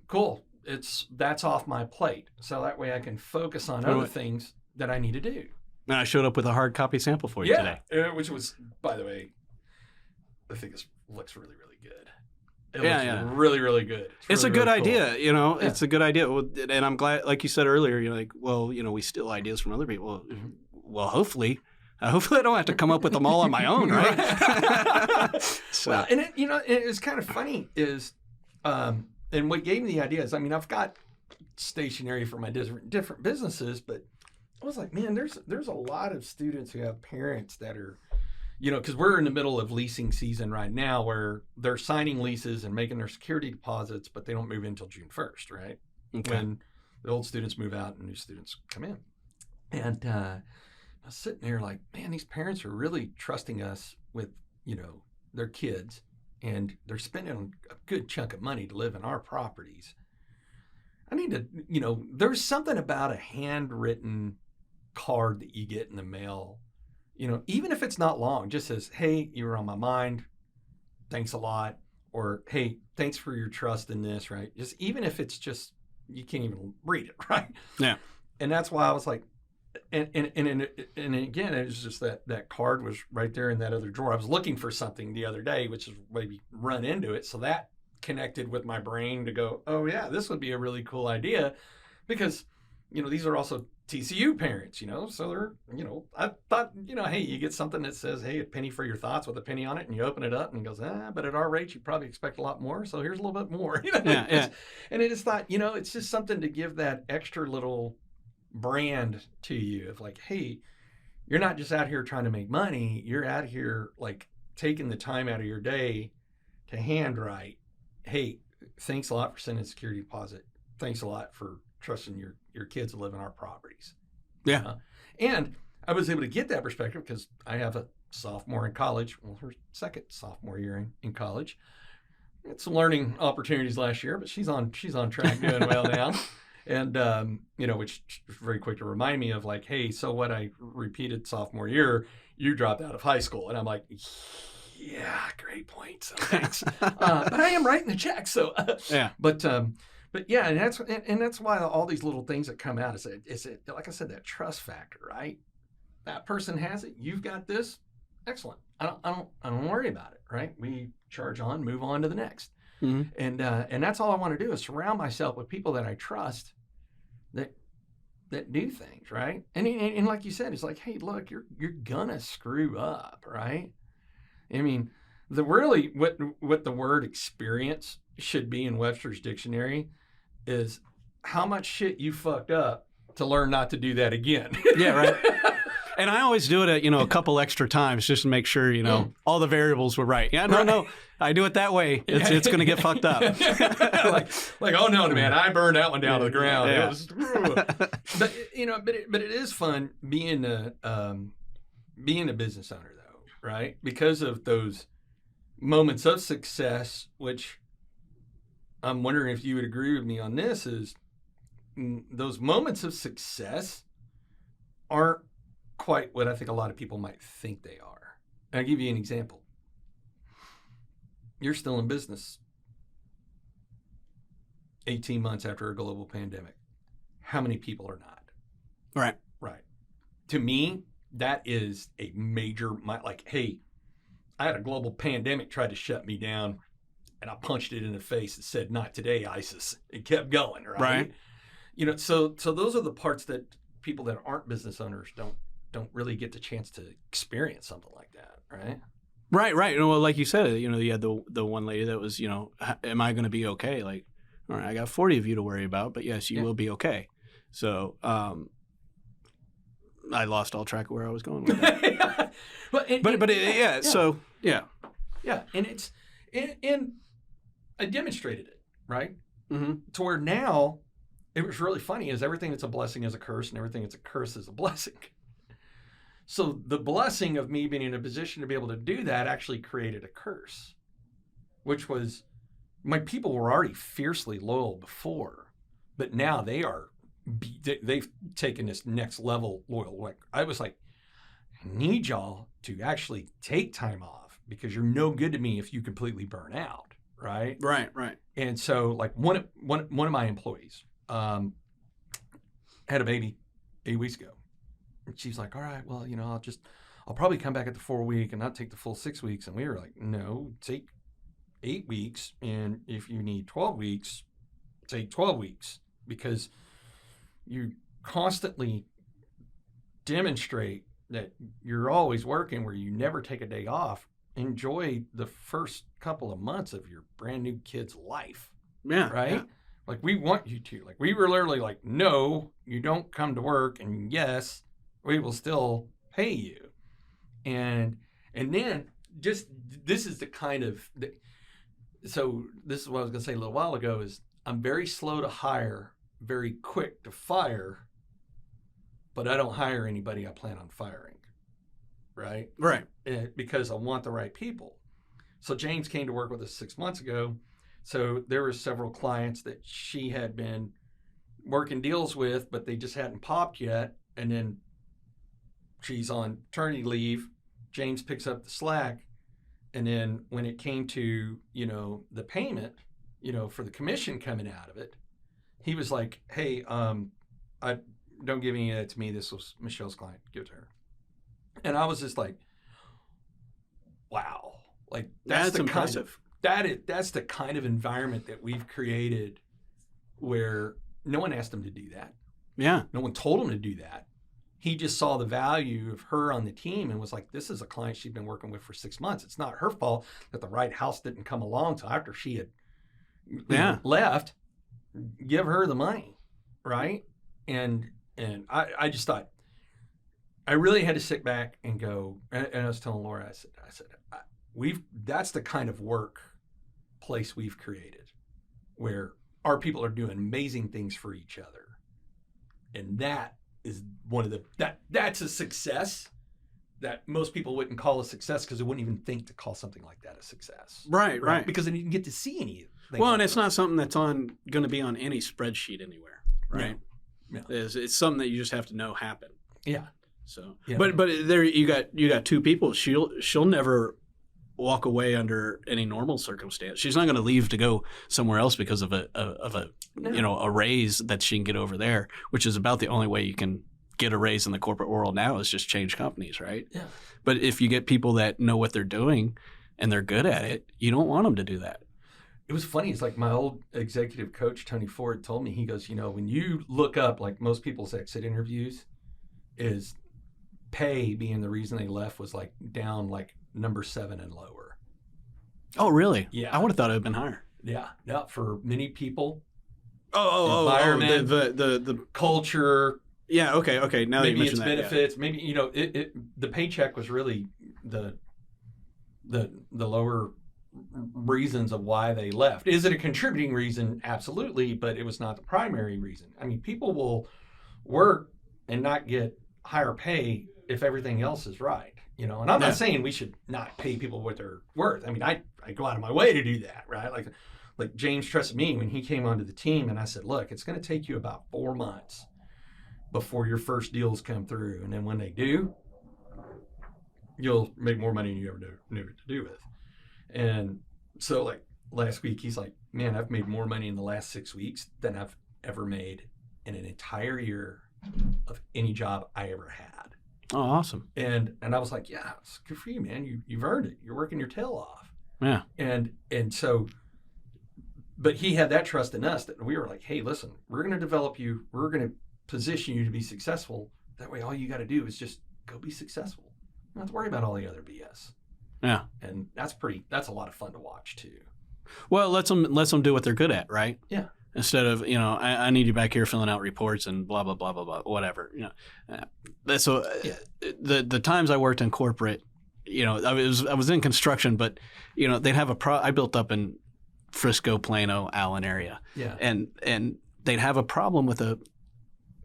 cool, that's off my plate. So that way I can focus on other things that I need to do. And I showed up with a hard copy sample for you today. Which was, by the way, I think it looks really, really good. It looks really, really good. It's a good really idea, cool. Yeah. It's a good idea. And I'm glad, like you said earlier, you're like, well, we steal ideas from other people. Well, hopefully I don't have to come up with them all on my own, right? So. Well, and it's kind of funny is, and what gave me the idea is, I've got stationery for my different businesses, but I was like, man, there's a lot of students who have parents that are, because we're in the middle of leasing season right now where they're signing leases and making their security deposits, but they don't move in until June 1st, right? Okay. When the old students move out and new students come in. And I was sitting there like, man, these parents are really trusting us with, their kids, and they're spending a good chunk of money to live in our properties. I need to, there's something about a handwritten card that you get in the mail, even if it's not long, just says, hey, you were on my mind. Thanks a lot. Or, hey, thanks for your trust in this, right? Just even if it's just, you can't even read it, right? Yeah. And that's why I was like, and again, it was just that card was right there in that other drawer. I was looking for something the other day, which is maybe run into it. So that connected with my brain to go, oh yeah, this would be a really cool idea, because these are also TCU parents, so they're, I thought, hey, you get something that says, hey, a penny for your thoughts with a penny on it, and you open it up and it goes, but at our rate, you probably expect a lot more, so here's a little bit more. Yeah. And I just thought, it's just something to give that extra little brand to you of like, hey, you're not just out here trying to make money, you're out here like taking the time out of your day to handwrite, hey, thanks a lot for sending a security deposit, thanks a lot for trusting your kids to live in our properties. Yeah. And I was able to get that perspective because I have a sophomore in college, her second sophomore year in college. Had some learning opportunities last year, but she's on track, doing well now. And, which was very quick to remind me of like, hey, so what, I repeated sophomore year, you dropped out of high school. And I'm like, yeah, great point. So thanks. But I am writing the check. So, yeah. But yeah, and that's why all these little things that come out is like I said, that trust factor, right? That person has it. You've got this. Excellent. I don't worry about it, right? We charge on, move on to the next. Mm-hmm. And that's all I want to do is surround myself with people that I trust that do things, right? And like you said, it's like, hey, look, you're gonna screw up, right? What the word experience should be in Webster's dictionary is how much shit you fucked up to learn not to do that again. Yeah, right. And I always do it a couple extra times just to make sure, all the variables were right. Yeah, no, I do it that way. It's going to get fucked up. like, oh no, man, I burned that one down to the ground. Yeah. It was, but it is fun being a business owner though, right? Because of those moments of success, which I'm wondering if you would agree with me on this, is those moments of success aren't quite what I think a lot of people might think they are. And I'll give you an example. You're still in business 18 months after a global pandemic. How many people are not? Right. To me, that is a major, like, hey, I had a global pandemic tried to shut me down, and I punched it in the face and said, not today, ISIS. It kept going, right? So those are the parts that people that aren't business owners don't really get the chance to experience something like that, right? Right. Well, like you said, you had the one lady that was, am I going to be okay? Like, all right, I got 40 of you to worry about, but yes, you will be okay. So I lost all track of where I was going with that. Yeah. So yeah. Yeah, and it's and I demonstrated it, right? Mm-hmm. To where now it was really funny is everything that's a blessing is a curse and everything that's a curse is a blessing. So the blessing of me being in a position to be able to do that actually created a curse, which was my people were already fiercely loyal before, but now they've taken this next level loyal. Like I was like, I need y'all to actually take time off because you're no good to me if you completely burn out, right? Right. And so, like one of my employees had a baby 8 weeks ago, and she's like, "All right, well, I'll probably come back at the 4 week and not take the full 6 weeks." And we were like, "No, take 8 weeks, and if you need 12 weeks, take 12 weeks because you constantly demonstrate that you're always working where you never take a day off. Enjoy the first couple of months of your brand new kid's life." Yeah. Right? Yeah. Like we want you to. Like we were literally like, no, you don't come to work, and yes, we will still pay you. And then just this is the kind of so this is what I was gonna say a little while ago is I'm very slow to hire, very quick to fire, but I don't hire anybody I plan on firing. Right? Right. Because I want the right people. So James came to work with us 6 months ago. So there were several clients that she had been working deals with, but they just hadn't popped yet. And then she's on maternity leave. James picks up the slack. And then when it came to, the payment, for the commission coming out of it, he was like, "Hey, I don't give any of that to me. This was Michelle's client. Give it to her." And I was just like, wow, like that's impressive. That's the kind of environment that we've created where no one asked him to do that. Yeah. No one told him to do that. He just saw the value of her on the team and was like, this is a client she'd been working with for 6 months. It's not her fault that the right house didn't come along till after she had left. Give her the money, right? And I just thought, I really had to sit back and go, and I was telling Laura, I said, that's the kind of place we've created where our people are doing amazing things for each other. And that is that's a success that most people wouldn't call a success because they wouldn't even think to call something like that a success. Right. Because they didn't get to see anything. Well, and it's not something that's going to be on any spreadsheet anywhere, right? Yeah. It's something that you just have to know happen. Yeah. So, yeah. but there you got two people. She'll never walk away under any normal circumstance. She's not going to leave to go somewhere else because of a raise that she can get over there, which is about the only way you can get a raise in the corporate world now is just change companies, right? Yeah. But if you get people that know what they're doing and they're good at it, you don't want them to do that. It was funny. It's like my old executive coach, Tony Ford, told me, he goes, when you look up like most people's exit interviews is pay being the reason they left was like down like number 7 and lower. Oh, really? Yeah. I would have thought it would have been higher. Yeah. For many people. Environment, the culture. Yeah. Okay. Now maybe that you it's mentioned benefits. That, yeah. Maybe the paycheck was really the lower reasons of why they left. Is it a contributing reason? Absolutely, but it was not the primary reason. I mean, people will work and not get higher pay if everything else is right, and I'm not saying we should not pay people what they're worth. I mean, I go out of my way to do that, right? Like James trusted me when he came onto the team, and I said, look, it's going to take you about 4 months before your first deals come through, and then when they do, you'll make more money than you ever knew what to do with. And so like last week, he's like, man, I've made more money in the last 6 weeks than I've ever made in an entire year of any job I ever had. Oh, awesome. And I was like, yeah, it's good for you, man. You've earned it. You're working your tail off. Yeah. And so, but he had that trust in us that we were like, hey, listen, we're going to develop you. We're going to position you to be successful. That way, all you got to do is just go be successful. You don't have to worry about all the other BS. Yeah. And that's a lot of fun to watch too. Well, let's them do what they're good at, right? Yeah. instead of, I need you back here filling out reports and blah, blah, blah, blah, blah, whatever. So the times I worked in corporate, I was in construction, but, they'd have I built up in Frisco, Plano, Allen area. Yeah. And they'd have a problem with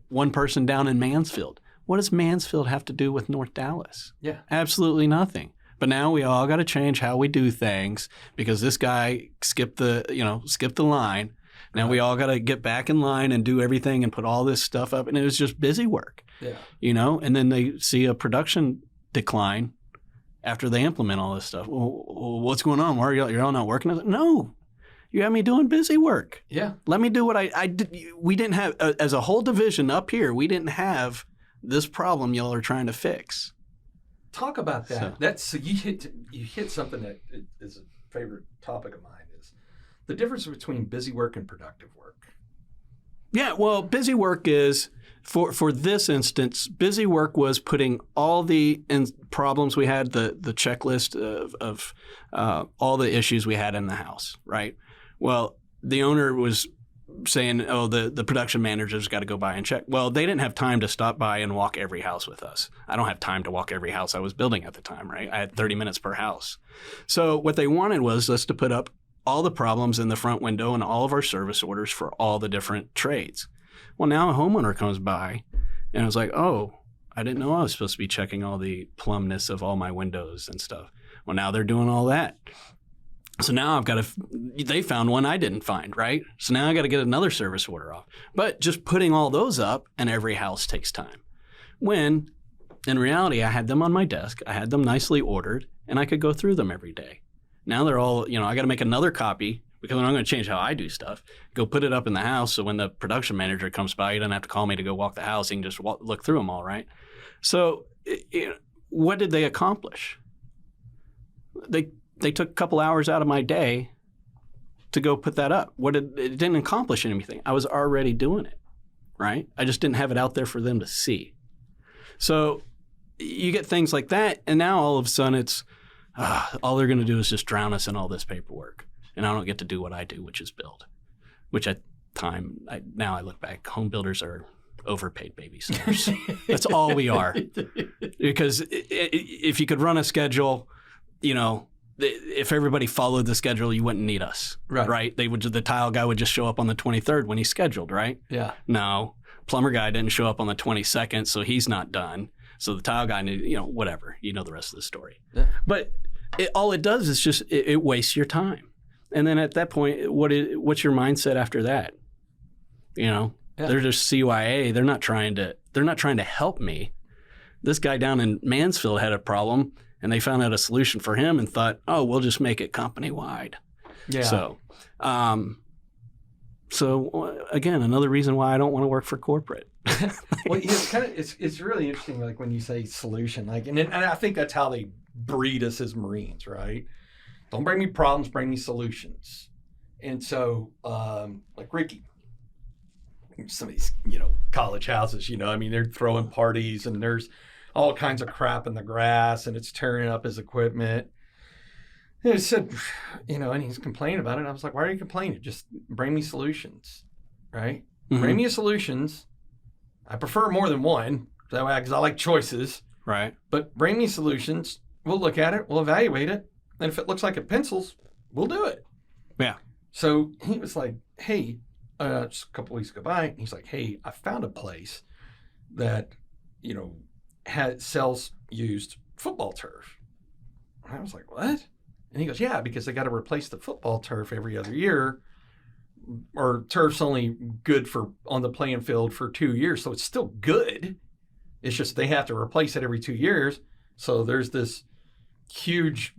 one person down in Mansfield. What does Mansfield have to do with North Dallas? Yeah. Absolutely nothing. But now we all got to change how we do things because this guy skipped the line. Now we all got to get back in line and do everything and put all this stuff up. And it was just busy work. Yeah. And then they see a production decline after they implement all this stuff. Well, what's going on? Why are you're all not working? I was like, no, you have me doing busy work. Yeah. Let me do what I did. We didn't have, as a whole division up here, we didn't have this problem y'all are trying to fix. Talk about that. So you hit something that is a favorite topic of mine, is the difference between busy work and productive work. Yeah, well, busy work is, for this instance, busy work was putting all the problems we had, the checklist of all the issues we had in the house, right? Well, the owner was saying, the production manager's got to go by and check. Well, they didn't have time to stop by and walk every house with us. I don't have time to walk every house I was building at the time, right? I had 30 minutes per house. So what they wanted was us to put up all the problems in the front window and all of our service orders for all the different trades. Well, now a homeowner comes by and I was like, oh, I didn't know I was supposed to be checking all the plumbness of all my windows and stuff. Well, now they're doing all that. So now they found one I didn't find, right? So now I got to get another service order off. But just putting all those up in every house takes time. When in reality, I had them on my desk, I had them nicely ordered, and I could go through them every day. Now they're all, I got to make another copy because I'm going to change how I do stuff. Go put it up in the house so when the production manager comes by, he doesn't have to call me to go walk the house. He can just look through them all, right? So what did they accomplish? They took a couple hours out of my day to go put that up. It didn't accomplish anything. I was already doing it, right? I just didn't have it out there for them to see. So you get things like that, and now all of a sudden it's all they're going to do is just drown us in all this paperwork, and I don't get to do what I do, which is build. Which now I look back, home builders are overpaid babysitters. That's all we are. Because if you could run a schedule, if everybody followed the schedule, you wouldn't need us, right? The tile guy would just show up on the 23rd when he's scheduled, right? Yeah. No, plumber guy didn't show up on the 22nd, so he's not done. So the tile guy, whatever. You know the rest of the story. Yeah. But all it does is just it wastes your time. And then at that point, what's your mindset after that? They're just CYA. They're not trying to help me. This guy down in Mansfield had a problem. And they found out a solution for him and thought, oh, we'll just make it company-wide. Yeah. So again, another reason why I don't want to work for corporate. Well, it's really interesting, like when you say solution, and I think that's how they breed us as Marines, right? Don't bring me problems, bring me solutions. And so, like Ricky, some of these, college houses, they're throwing parties and there's all kinds of crap in the grass and it's tearing up his equipment. And he said, and he's complaining about it. And I was like, why are you complaining? Just bring me solutions, right? Mm-hmm. Bring me solutions. I prefer more than one, that way, because I like choices. Right. But bring me solutions. We'll look at it. We'll evaluate it. And if it looks like it pencils, we'll do it. Yeah. So he was like, hey, just a couple weeks go by. And he's like, hey, I found a place that, sells used football turf. And I was like, what? And he goes, yeah, because they got to replace the football turf every other year, or turf's only good on the playing field for 2 years. So it's still good. It's just they have to replace it every 2 years. So there's this huge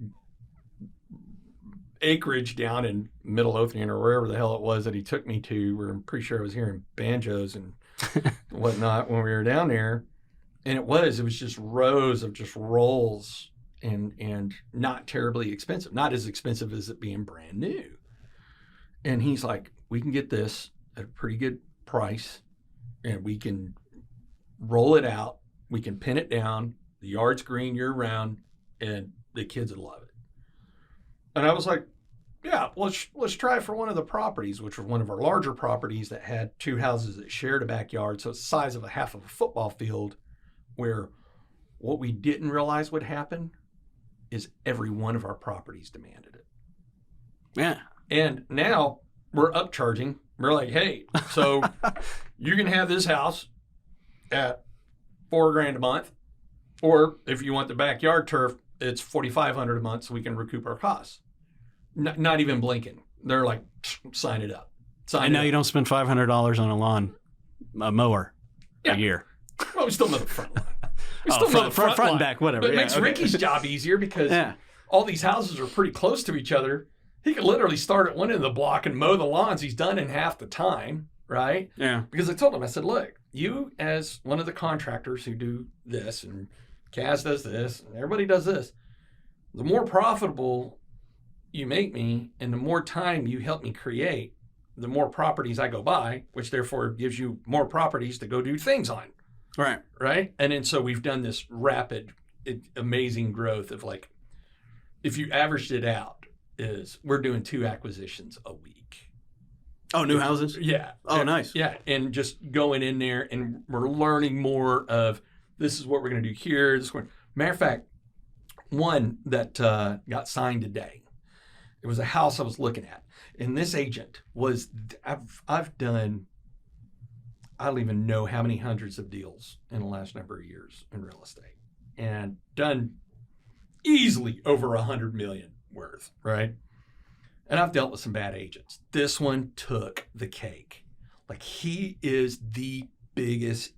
acreage down in Middle Othnian or wherever the hell it was that he took me to, where I'm pretty sure I was hearing banjos and whatnot when we were down there. And it was just rows of just rolls and not terribly expensive, not as expensive as it being brand new. And he's like, we can get this at a pretty good price and we can roll it out. We can pin it down. The yard's green year round and the kids would love it. And I was like, Yeah, let's try it for one of the properties, which was one of our larger properties that had 2 houses that shared a backyard. So it's the size of a half of a football field, where what we didn't realize would happen is every one of our properties demanded it. Yeah. And now we're upcharging. We're like, hey, so you can have this house at $4,000 a month, or if you want the backyard turf, it's $4,500 a month, so we can recoup our costs. Not even blinking. They're like, sign it up. And now you don't spend $500 on a mower a year. Well, we still know the front line. We Oh, still know the front line. and back, whatever. But it Yeah, makes okay. Ricky's job easier because Yeah. all these houses are pretty close to each other. He could literally start at one end of the block and mow the lawns. He's done in half the time, right? Yeah. Because I told him, I said, look, you as one of the contractors who do this, and Kaz does this, and everybody does this, the more profitable you make me and the more time you help me create, the more properties I go buy, which therefore gives you more properties to go do things on. Right. Right. And then so we've done this rapid, amazing growth of like, if you averaged it out, is we're doing 2 acquisitions a week. Oh, new houses? Yeah. Oh, nice. Yeah. And just going in there and we're learning more of this is what we're going to do here. Matter of fact, one that got signed today, it was a house I was looking at. And this agent was, I've done, I don't even know how many hundreds of deals in the last number of years in real estate, and done easily over 100 million worth, right? And I've dealt with some bad agents. This one took the cake. Like, he is the biggest.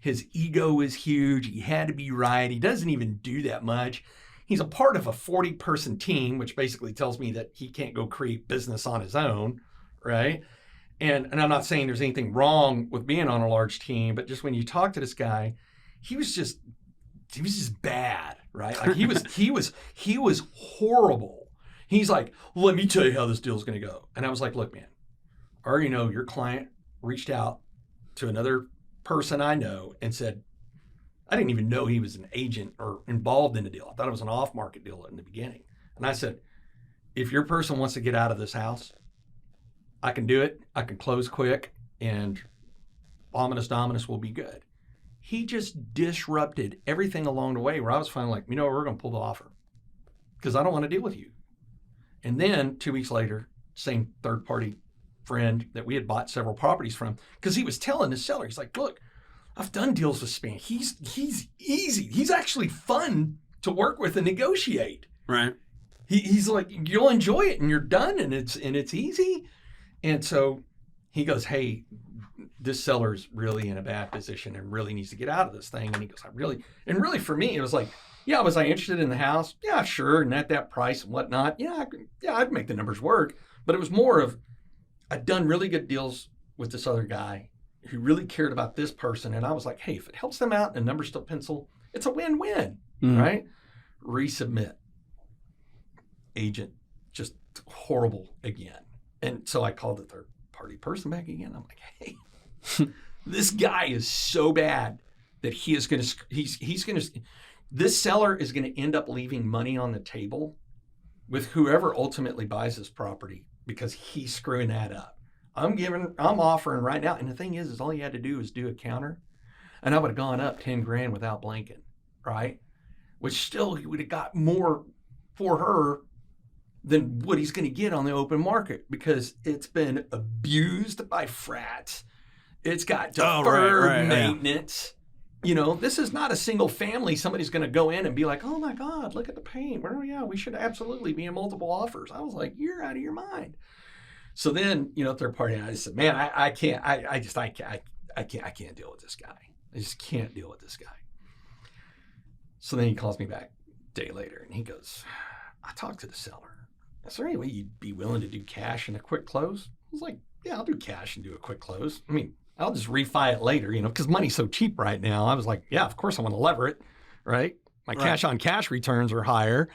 His ego is huge. He had to be right. He doesn't even do that much. He's a part of a 40-person team, which basically tells me that he can't go create business on his own, right? And I'm not saying there's anything wrong with being on a large team, but just when you talk to this guy, he was just bad, right? Like he was horrible. He's like, let me tell you how this deal's going to go. And I was like, look, man, I already know your client reached out to another person I know and said, I didn't even know he was an agent or involved in the deal. I thought it was an off-market deal in the beginning. And I said, if your person wants to get out of this house, I can do it. I can close quick, and ominous dominus will be good. He just disrupted everything along the way, where I was finally like, we're going to pull the offer because I don't want to deal with you. And then 2 weeks later, same third-party friend that we had bought several properties from, because he was telling the seller, he's like, look, I've done deals with Spann. He's easy. He's actually fun to work with and negotiate. Right. He's like, you'll enjoy it and you're done and it's easy. And so he goes, hey, this seller's really in a bad position and really needs to get out of this thing. And he goes, really for me, it was like, yeah, was I interested in the house? Yeah, sure. And at that price and whatnot. I'd make the numbers work. But it was more of, I'd done really good deals with this other guy who really cared about this person. And I was like, hey, if it helps them out and the numbers still pencil, it's a win-win, right? Resubmit. Agent, just horrible again. And so I called the third party person back again. I'm like, hey, this guy is so bad that this seller is going to end up leaving money on the table with whoever ultimately buys this property because he's screwing that up. I'm offering right now. And the thing is all you had to do is do a counter, and I would have gone up 10 grand without blinking, right? Which still he would have got more for her than what he's going to get on the open market, because it's been abused by frats. It's got deferred maintenance. Yeah. This is not a single family. Somebody's going to go in and be like, oh my God, look at the paint. We should absolutely be in multiple offers. I was like, you're out of your mind. So then, third party, I just said, man, I can't deal with this guy. I just can't deal with this guy. So then he calls me back a day later and he goes, I talked to the seller. Is there any way you'd be willing to do cash and a quick close? I was like, yeah, I'll do cash and do a quick close. I mean, I'll just refi it later, because money's so cheap right now. I was like, yeah, of course I want to lever it, right? My cash on cash returns are higher.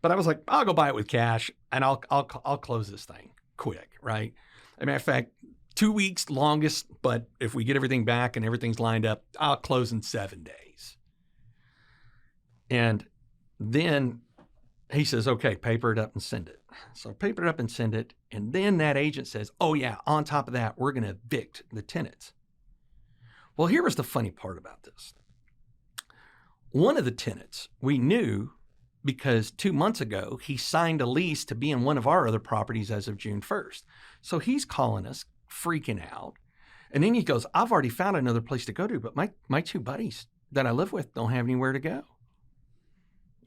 But I was like, I'll go buy it with cash and I'll close this thing quick, right? As a matter of fact, 2 weeks longest, but if we get everything back and everything's lined up, I'll close in 7 days. And then he says, okay, paper it up and send it. So I paper it up and send it. And then that agent says, oh, yeah, on top of that, we're going to evict the tenants. Well, here was the funny part about this. One of the tenants we knew because 2 months ago, he signed a lease to be in one of our other properties as of June 1st. So he's calling us, freaking out. And then he goes, I've already found another place to go to, but my two buddies that I live with don't have anywhere to go.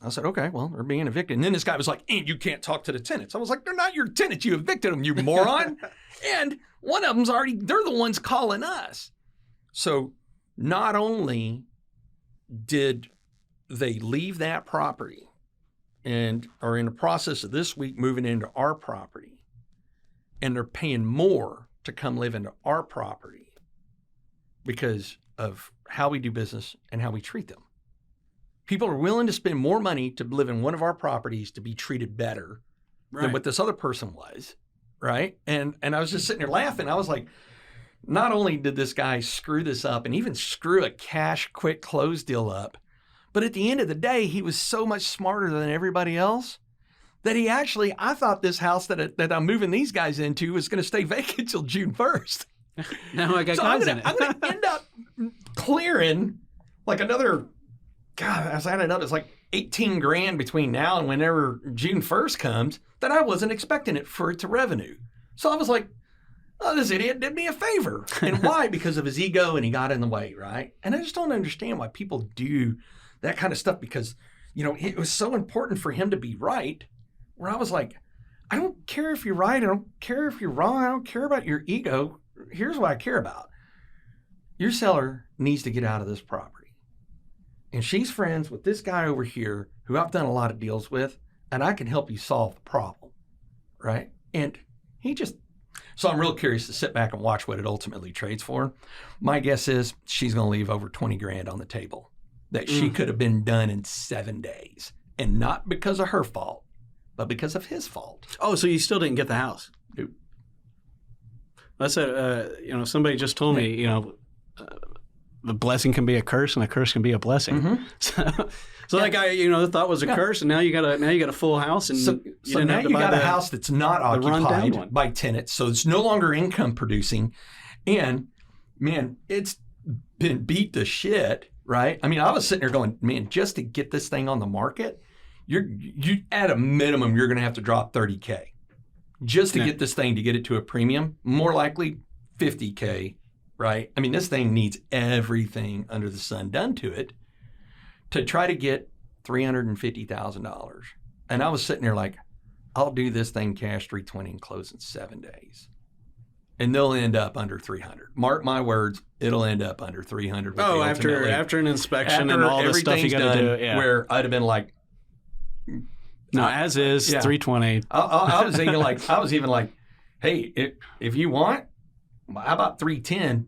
I said, okay, well, they're being evicted. And then this guy was like, and you can't talk to the tenants. I was like, they're not your tenants. You evicted them, you moron. And one of them's they're the ones calling us. So not only did they leave that property and are in the process of this week moving into our property, and they're paying more to come live into our property because of how we do business and how we treat them. People are willing to spend more money to live in one of our properties to be treated better than what this other person was, right? And I was just sitting there laughing. I was like, not only did this guy screw this up and even screw a cash quick close deal up, but at the end of the day, he was so much smarter than everybody else that he actually, I thought this house that I'm moving these guys into was going to stay vacant till June 1st. Now I got guys in it. I'm going to end up clearing like another, God, I was adding up, it's like 18 grand between now and whenever June 1st comes that I wasn't expecting it for it to revenue. So I was like, oh, this idiot did me a favor. And why? Because of his ego and he got in the way, right? And I just don't understand why people do that kind of stuff because, it was so important for him to be right where I was like, I don't care if you're right. I don't care if you're wrong. I don't care about your ego. Here's what I care about. Your seller needs to get out of this property. And she's friends with this guy over here who I've done a lot of deals with, and I can help you solve the problem, right? And so I'm real curious to sit back and watch what it ultimately trades for. My guess is she's going to leave over 20 grand on the table that she could have been done in 7 days. And not because of her fault, but because of his fault. Oh, so you still didn't get the house? Nope. That's somebody just told me, the blessing can be a curse and a curse can be a blessing. Mm-hmm. So that guy, thought was a curse, and now you got a full house, and so now you got a house that's not occupied by tenants, so it's no longer income producing, and man, it's been beat to shit, right? I mean, I was sitting there going, man, just to get this thing on the market, you at a minimum you're going to have to drop $30K just to get this thing to get it to a premium, more likely $50K. Right? I mean, this thing needs everything under the sun done to it to try to get $350,000. And I was sitting there like, I'll do this thing cash 320 and close in 7 days. And they'll end up under 300. Mark my words, it'll end up under 300. Oh, after an inspection and all the stuff you got to do. Yeah. Where I'd have been like, no, as is 320. I was even like, hey, if you want, how about 310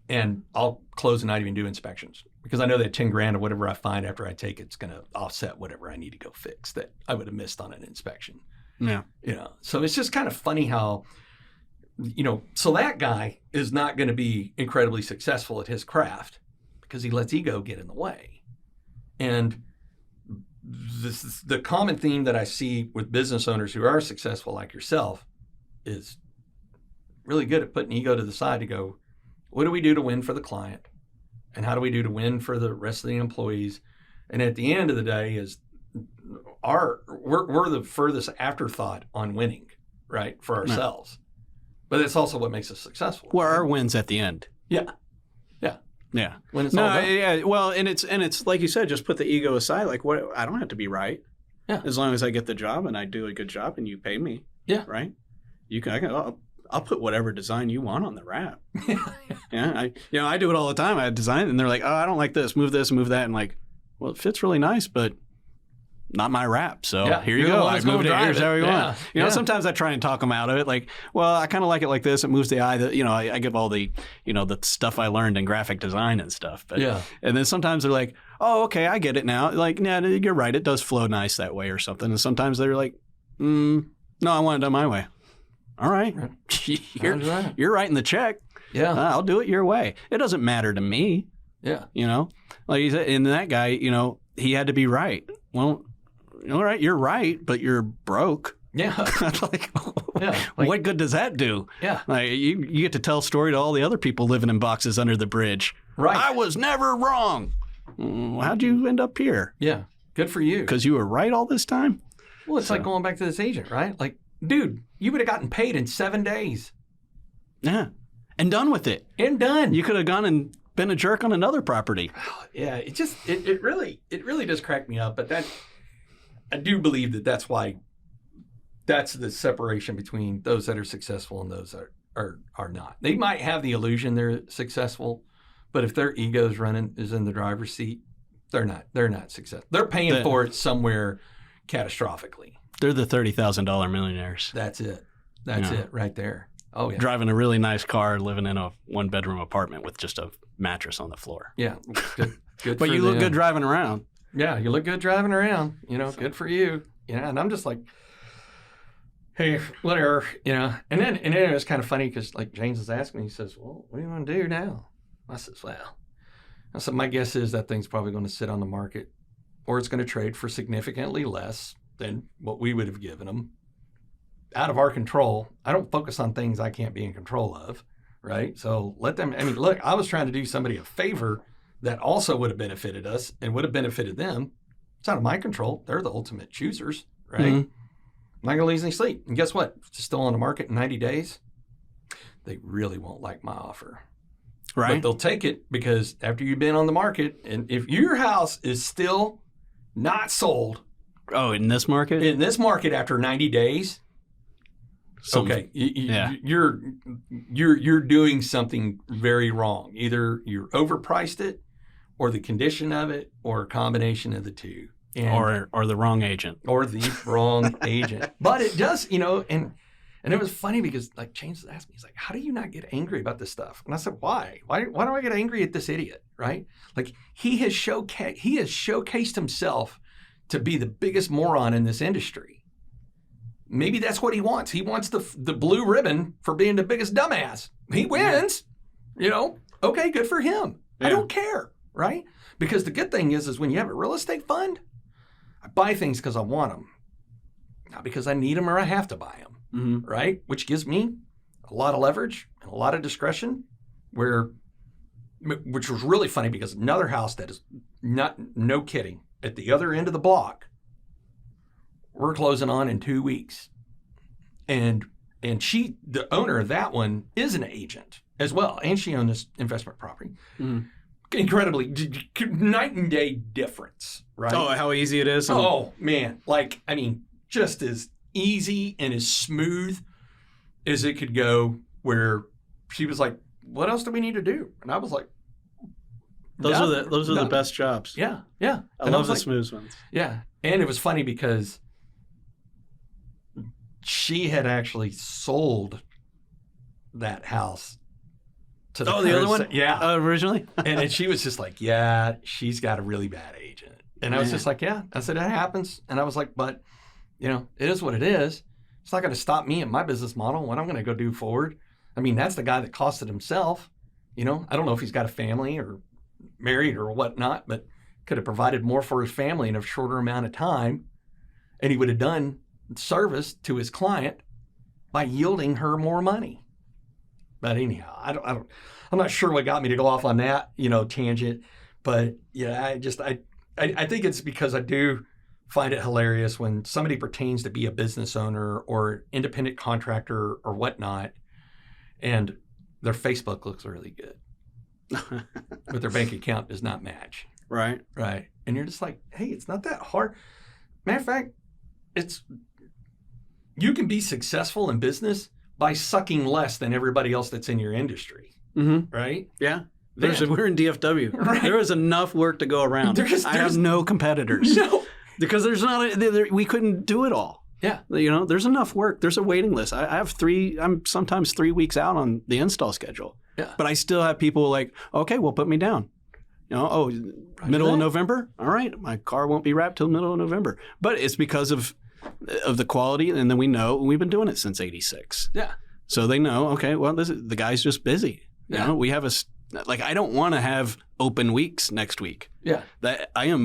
and I'll close and not even do inspections because I know that 10 grand or whatever I find after I take it's going to offset whatever I need to go fix that I would have missed on an inspection. Yeah. So it's just kind of funny how, so that guy is not going to be incredibly successful at his craft because he lets ego get in the way. And this is the common theme that I see with business owners who are successful like yourself is really good at putting ego to the side to go, what do we do to win for the client? And how do we do to win for the rest of the employees? And at the end of the day is we're the furthest afterthought on winning, right, for ourselves. But it's also what makes us successful. Well, our wins at the end. Yeah. When it's all done. Yeah. Well, and it's like you said, just put the ego aside. Like, what? I don't have to be right. Yeah. As long as I get the job and I do a good job and you pay me. Yeah. Right. I'll put whatever design you want on the wrap. I do it all the time. I design it and they're like, oh, I don't like this, move that. And like, well, it fits really nice, but not my wrap. So here you go. I moved it. Here's how you want. Sometimes I try and talk them out of it. Like, well, I kind of like it like this. It moves the eye. I give all the, the stuff I learned in graphic design and stuff. But, and then sometimes they're like, oh, okay, I get it now. Like, nah, you're right. It does flow nice that way or something. And sometimes they're like, no, I want it done my way. All right. You're writing the check. Yeah. I'll do it your way. It doesn't matter to me. Yeah. Like you said, and that guy, he had to be right. Well, all right, you're right, but you're broke. Yeah. like, Yeah, like- what good does that do? Yeah. Like you get to tell a story to all the other people living in boxes under the bridge. Right. I was never wrong. How'd you end up here? Yeah. Good for you. Because you were right all this time? Well, it's like going back to this agent, right? Like, dude, you would have gotten paid in 7 days. Yeah. And done with it. And done. You could have gone and been a jerk on another property. Yeah, it really does crack me up. But that, I do believe that's why, that's the separation between those that are successful and those that are not. They might have the illusion they're successful, but if their ego's is in the driver's seat, they're not successful. They're paying for it somewhere catastrophically. They're the $30,000 millionaires. That's it. That's it right there. Oh yeah. Driving a really nice car, living in a 1-bedroom apartment with just a mattress on the floor. Yeah. Good But for you look them. good driving around. Yeah, you look good driving around. Good for you. And I'm just like, hey, whatever. And then it was kind of funny because like James was asking me, he says, well, what do you want to do now? I said, my guess is that thing's probably going to sit on the market, or it's going to trade for significantly less than what we would have given them. Out of our control. I don't focus on things I can't be in control of, right? So let them. I mean, look, I was trying to do somebody a favor that also would have benefited us and would have benefited them. It's out of my control. They're the ultimate choosers, right? Mm-hmm. I'm not going to lose any sleep. And guess what? It's still on the market in 90 days. They really won't like my offer. Right. But they'll take it because after you've been on the market, and if your house is still not sold. Oh, in this market? In this market after 90 days, okay, you're doing something very wrong. Either you're overpriced it, or the condition of it, or a combination of the two. Or the wrong agent. Or the wrong agent. But it does, and it was funny because like James asked me, he's like, how do you not get angry about this stuff? And I said, why? Why do I get angry at this idiot, right? Like he has showcased himself to be the biggest moron in this industry. Maybe that's what he wants. He wants the blue ribbon for being the biggest dumbass. He wins, okay, good for him. Yeah. I don't care, right? Because the good thing is when you have a real estate fund, I buy things because I want them, not because I need them or I have to buy them, right? Which gives me a lot of leverage and a lot of discretion, which was really funny because another house that is no kidding, at the other end of the block, we're closing on in 2 weeks. And she, the owner of that one, is an agent as well. And she owned this investment property. Mm-hmm. Incredibly, night and day difference, right? Oh, how easy it is. Oh, man. Just as easy and as smooth as it could go, where she was like, what else do we need to do? And I was like, those are the best jobs. Yeah, yeah. I love the smooth ones. Yeah. And it was funny because she had actually sold that house to the other one? Yeah. Originally? And then she was just like, yeah, she's got a really bad agent. And I was just like, yeah. I said, that happens. And I was like, but, it is what it is. It's not going to stop me in my business model, what I'm going to go do forward. That's the guy that cost it himself. I don't know if he's got a family or married or whatnot, but could have provided more for his family in a shorter amount of time. And he would have done service to his client by yielding her more money. But anyhow, I'm not sure what got me to go off on that, tangent. But yeah, I think it's because I do find it hilarious when somebody pretends to be a business owner or independent contractor or whatnot, and their Facebook looks really good, but their bank account does not match. Right. Right. And you're just like, hey, it's not that hard. Matter of fact, you can be successful in business by sucking less than everybody else that's in your industry. Mm-hmm. Right? Yeah. We're in DFW. Right. There is enough work to go around. I have no competitors. No. Because we couldn't do it all. Yeah. There's enough work. There's a waiting list. I'm sometimes 3 weeks out on the install schedule. Yeah. But I still have people like, okay, well, put me down. Middle of November? All right. My car won't be wrapped till middle of November. But it's because of the quality, and then we know we've been doing it since '86. Yeah. So they know, okay, well, the guy's just busy. Yeah. We have I don't want to have open weeks next week. Yeah. I have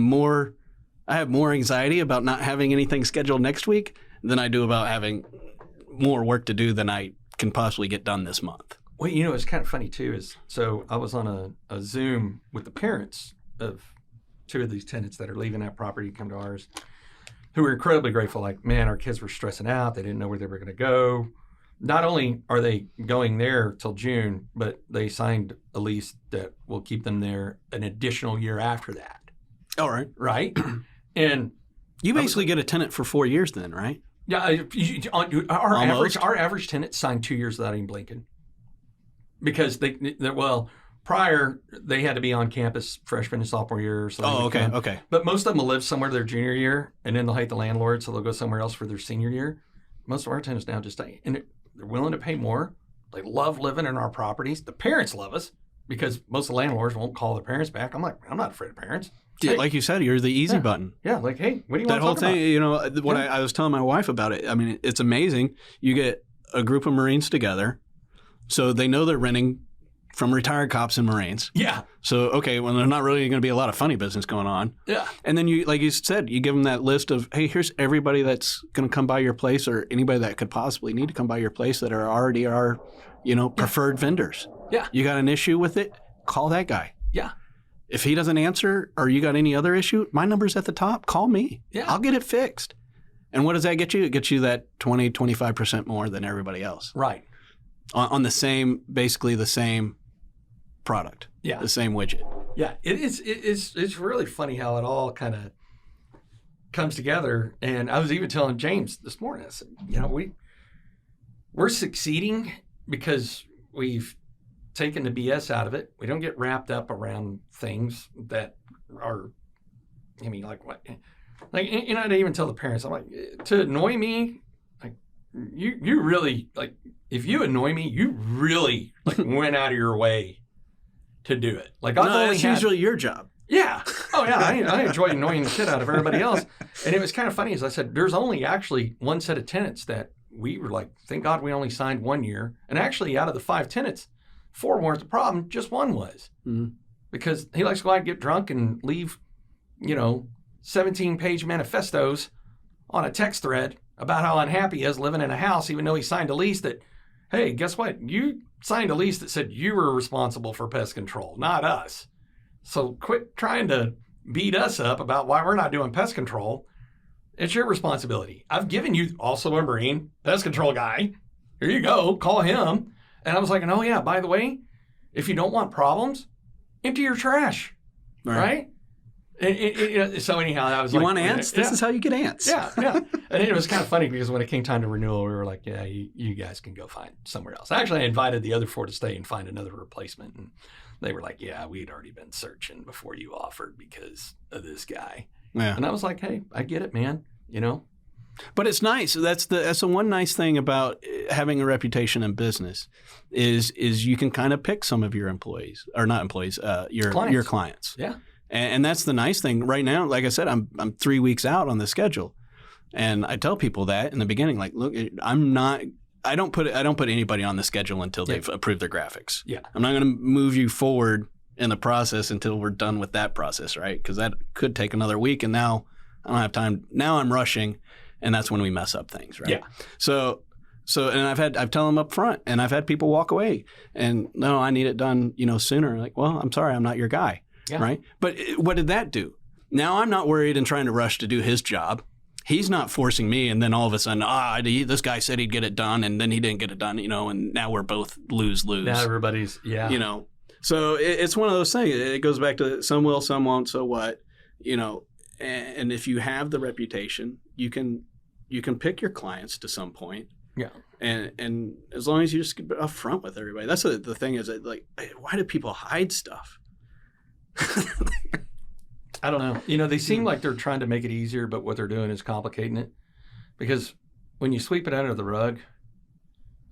more anxiety about not having anything scheduled next week than I do about having more work to do than I can possibly get done this month. Well, it's kind of funny too. So I was on a Zoom with the parents of 2 of these tenants that are leaving that property to come to ours, who were incredibly grateful. Like, man, our kids were stressing out. They didn't know where they were going to go. Not only are they going there till June, but they signed a lease that will keep them there an additional year after that. All right. Right? And you basically get a tenant for 4 years then, right? Yeah, our average tenant signed 2 years without even blinking, because prior they had to be on campus freshman and sophomore year. So okay. But most of them will live somewhere their junior year, and then they'll hate the landlord, so they'll go somewhere else for their senior year. Most of our tenants now just stay, and they're willing to pay more. They love living in our properties. The parents love us because most of the landlords won't call their parents back. I'm like, I'm not afraid of parents. Yeah, like you said, you're the easy button. Yeah, like, hey, what do you want to talk about? That whole thing, what Yeah. I was telling my wife about it, I mean, it's amazing. You get a group of Marines together, so they know they're renting from retired cops and Marines. Yeah. So, okay, well, there's not really going to be a lot of funny business going on. Yeah. And then you, like you said, you give them that list of, hey, here's everybody that's going to come by your place, or anybody that could possibly need to come by your place that are already our, preferred vendors. Yeah. You got an issue with it? Call that guy. Yeah. If he doesn't answer, or you got any other issue, my number's at the top. Call me. Yeah. I'll get it fixed. And what does that get you? It gets you that 20, 25% more than everybody else. Right. On basically the same product. Yeah. The same widget. Yeah. It's really funny how it all kind of comes together. And I was even telling James this morning, I said, we're succeeding because we've taken the BS out of it. We don't get wrapped up around things that are, like what? Like, I even tell the parents, I'm like, to annoy me, like, you really, like, if you annoy me, you really, like, went out of your way to do it. Like, it's usually your job. Yeah. Oh, yeah. I enjoy annoying the shit out of everybody else. And it was kind of funny, as I said, there's only actually one set of tenants that we were like, thank God we only signed 1 year. And actually, out of the 5 tenants, 4 weren't the problem, just 1 was. Mm-hmm. Because he likes to go out and get drunk and leave, 17-page manifestos on a text thread about how unhappy he is living in a house, even though he signed a lease that, hey, guess what? You signed a lease that said you were responsible for pest control, not us. So quit trying to beat us up about why we're not doing pest control. It's your responsibility. I've given you also a Marine pest control guy. Here you go. Call him. And I was like, oh, yeah, by the way, if you don't want problems, empty your trash. Right? So anyhow, I was you like, want ants? This is how you get ants. Yeah. And it was kind of funny because when it came time to renewal, we were like, yeah, you guys can go find somewhere else. Actually, I invited the other 4 to stay and find another replacement. And they were like, yeah, we'd already been searching before you offered because of this guy. Yeah. And I was like, hey, I get it, man. But it's nice. That's the one nice thing about having a reputation in business is you can kind of pick some of your employees, or not employees, your clients. Yeah. And that's the nice thing right now. Like I said, I'm 3 weeks out on the schedule, and I tell people that in the beginning, like, look, I don't put anybody on the schedule until they've approved their graphics. Yeah. I'm not going to move you forward in the process until we're done with that process, right? Because that could take another week, and now I don't have time. Now I'm rushing, and that's when we mess up things, right? Yeah. So and I've told them up front, and I've had people walk away, and no, I need it done, sooner. Like, well, I'm sorry, I'm not your guy. Yeah. Right. But what did that do? Now I'm not worried and trying to rush to do his job. He's not forcing me. And then all of a sudden, this guy said he'd get it done, and then he didn't get it done, and now we're both lose-lose. Now everybody's, So it's one of those things. It goes back to some will, some won't, so what, and if you have the reputation, you can pick your clients to some point. Yeah. And as long as you just get upfront with everybody. That's the thing is, like, why do people hide stuff? I don't know. They seem like they're trying to make it easier, but what they're doing is complicating it. Because when you sweep it under the rug,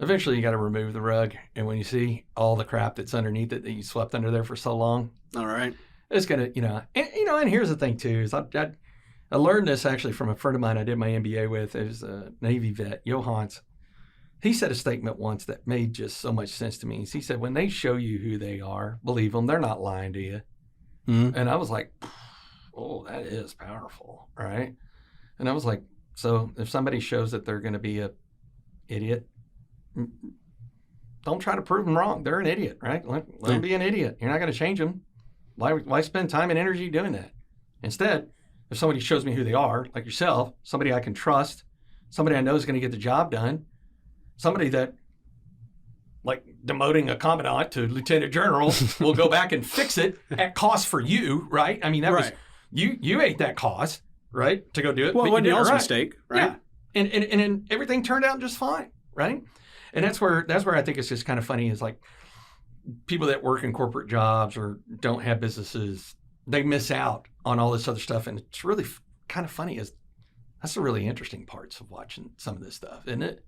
eventually you got to remove the rug. And when you see all the crap that's underneath it that you swept under there for so long, all right, it's going to, and here's the thing too, is I learned this actually from a friend of mine I did my MBA with. It was a Navy vet, Johans. He said a statement once that made just so much sense to me. He said, when they show you who they are, believe them, they're not lying to you. Mm-hmm. And I was like, oh, that is powerful, right? And I was like, So if somebody shows that they're going to be a idiot, don't try to prove them wrong. They're an idiot, right? Let them be an idiot. You're not going to change them. Why spend time and energy doing that? Instead, if somebody shows me who they are, like yourself, somebody I can trust, somebody I know is going to get the job done, somebody that, like demoting a commandant to lieutenant general, will go back and fix it at cost for you, right? I mean, that was you ate that cost, right, to go do it. Well, it wasn't y'all's right. mistake, right? Yeah. And everything turned out just fine, right? And that's where I think it's just kind of funny is like people that work in corporate jobs or don't have businesses, they miss out on all this other stuff. And it's really kind of funny that's the really interesting parts of watching some of this stuff, isn't it?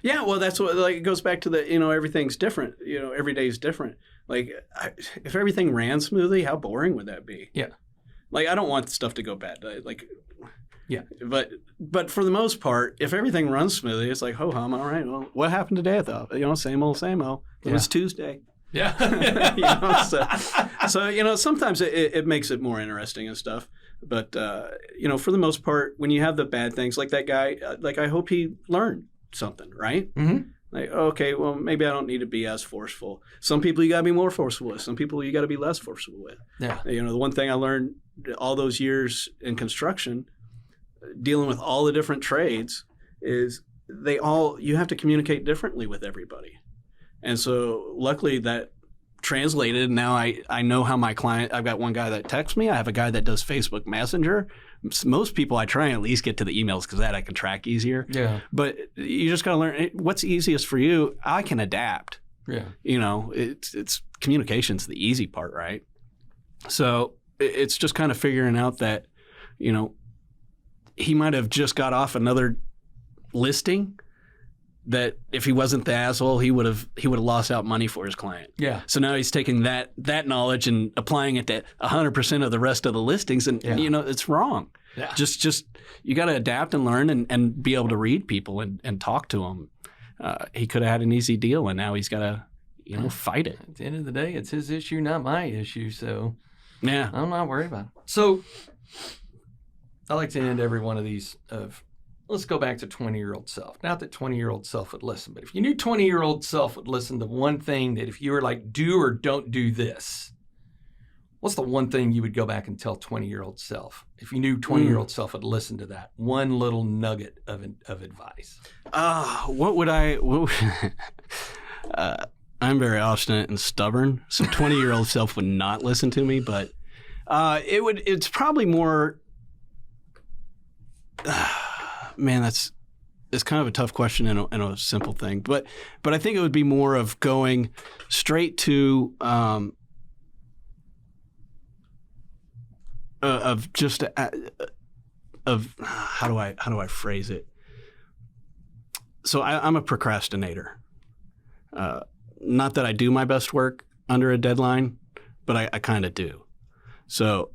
Yeah, well, that's what, like, it goes back to the, everything's different. Every day's different. Like, if everything ran smoothly, how boring would that be? Yeah. Like, I don't want stuff to go bad. Yeah. But for the most part, if everything runs smoothly, it's like, ho hum, all right, well, what happened today, though? Same old, same old. It was Tuesday. Yeah. So sometimes it makes it more interesting and stuff. But, for the most part, when you have the bad things, like that guy, I hope he learned something, right? Mm-hmm. Like, okay, well, maybe I don't need to be as forceful. Some people you got to be more forceful with. Some people you got to be less forceful with. Yeah. The one thing I learned all those years in construction, dealing with all the different trades, is you have to communicate differently with everybody. And so luckily that translated. Now I know how my client, I've got one guy that texts me. I have a guy that does Facebook Messenger. Most people I try and at least get to the emails because that I can track easier. Yeah. But you just got to learn what's easiest for you. I can adapt. Yeah. It's communication's the easy part, right? So it's just kind of figuring out that, he might have just got off another listing that if he wasn't the asshole, he would have lost out money for his client. Yeah. So now he's taking that knowledge and applying it to 100% of the rest of the listings, and it's wrong. Yeah. Just you got to adapt and learn and be able to read people and talk to them. He could have had an easy deal, and now he's got to fight it. At the end of the day, it's his issue, not my issue. So yeah, I'm not worried about it. So I like to end every one of these of. Let's go back to 20-year-old self. Not that 20-year-old self would listen, but if you knew 20-year-old self would listen to one thing that if you were like, do or don't do this, what's the one thing you would go back and tell 20-year-old self? If you knew 20-year-old self would listen to that, one little nugget of advice. What would I I'm very obstinate and stubborn, so 20-year-old self would not listen to me, but it's probably more man, it's kind of a tough question and a simple thing, but I think it would be more of going straight to of how do I phrase it? So I'm a procrastinator. Not that I do my best work under a deadline, but I kind of do. So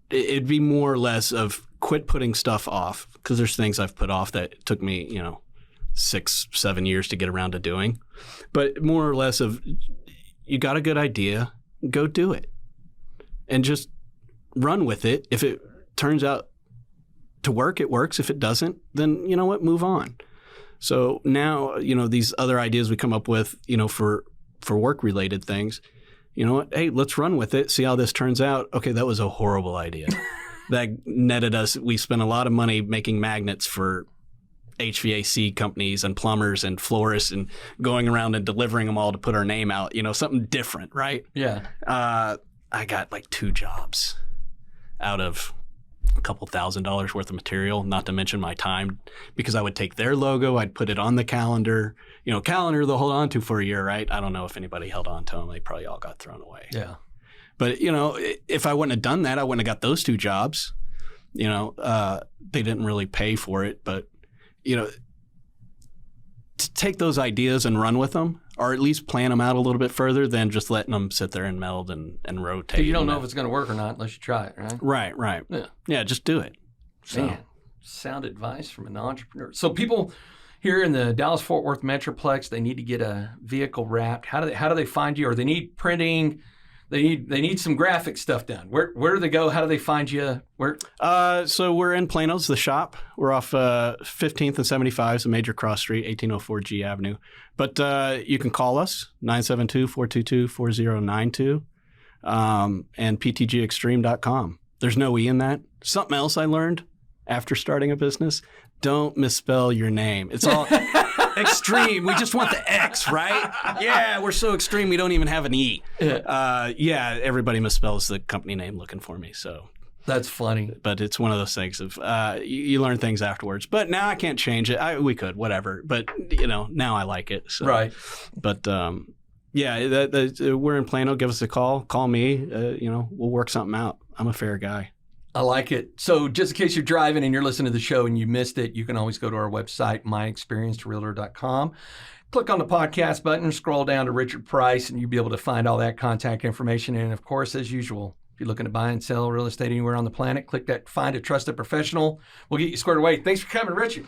it'd be more or less of quit putting stuff off, because there's things I've put off that took me, 6-7 years to get around to doing. But more or less of, you got a good idea, go do it. And just run with it. If it turns out to work, it works. If it doesn't, then you know what, move on. So now, these other ideas we come up with, for work-related things, you know what, hey, let's run with it, see how this turns out. Okay, that was a horrible idea. That netted us, we spent a lot of money making magnets for HVAC companies and plumbers and florists and going around and delivering them all to put our name out, something different, right? Yeah. I got like 2 jobs out of a couple $1,000s worth of material, not to mention my time, because I would take their logo, I'd put it on the calendar. Calendar they'll hold on to for a year, right? I don't know if anybody held on to them. They probably all got thrown away. Yeah. But, if I wouldn't have done that, I wouldn't have got those 2 jobs. They didn't really pay for it. But, to take those ideas and run with them, or at least plan them out a little bit further than just letting them sit there and meld and rotate. You don't know if it's going to work or not unless you try it, right? Right. Yeah, just do it. So. Man, sound advice from an entrepreneur. So people here in the Dallas-Fort Worth Metroplex, they need to get a vehicle wrapped. How do they find you? Or they need printing. They need some graphic stuff done. Where do they go? How do they find you? Where? So we're in Plano's, the shop. We're off 15th and 75, a major cross street, 1804 G Avenue. But you can call us, 972-422-4092, and ptgextreme.com. There's no E in that. Something else I learned after starting a business, don't misspell your name. It's all extreme. We just want the X, right? Yeah, we're so extreme we don't even have an E. Yeah, everybody misspells the company name looking for me. So that's funny. But it's one of those things of you learn things afterwards. But now I can't change it. We could, whatever. But now I like it. So. Right. But we're in Plano. Give us a call. Call me. We'll work something out. I'm a fair guy. I like it. So just in case you're driving and you're listening to the show and you missed it, you can always go to our website, myexperiencedrealtor.com. Click on the podcast button, scroll down to Richard Price, and you'll be able to find all that contact information. And of course, as usual, if you're looking to buy and sell real estate anywhere on the planet, click that Find a Trusted Professional. We'll get you squared away. Thanks for coming, Richard.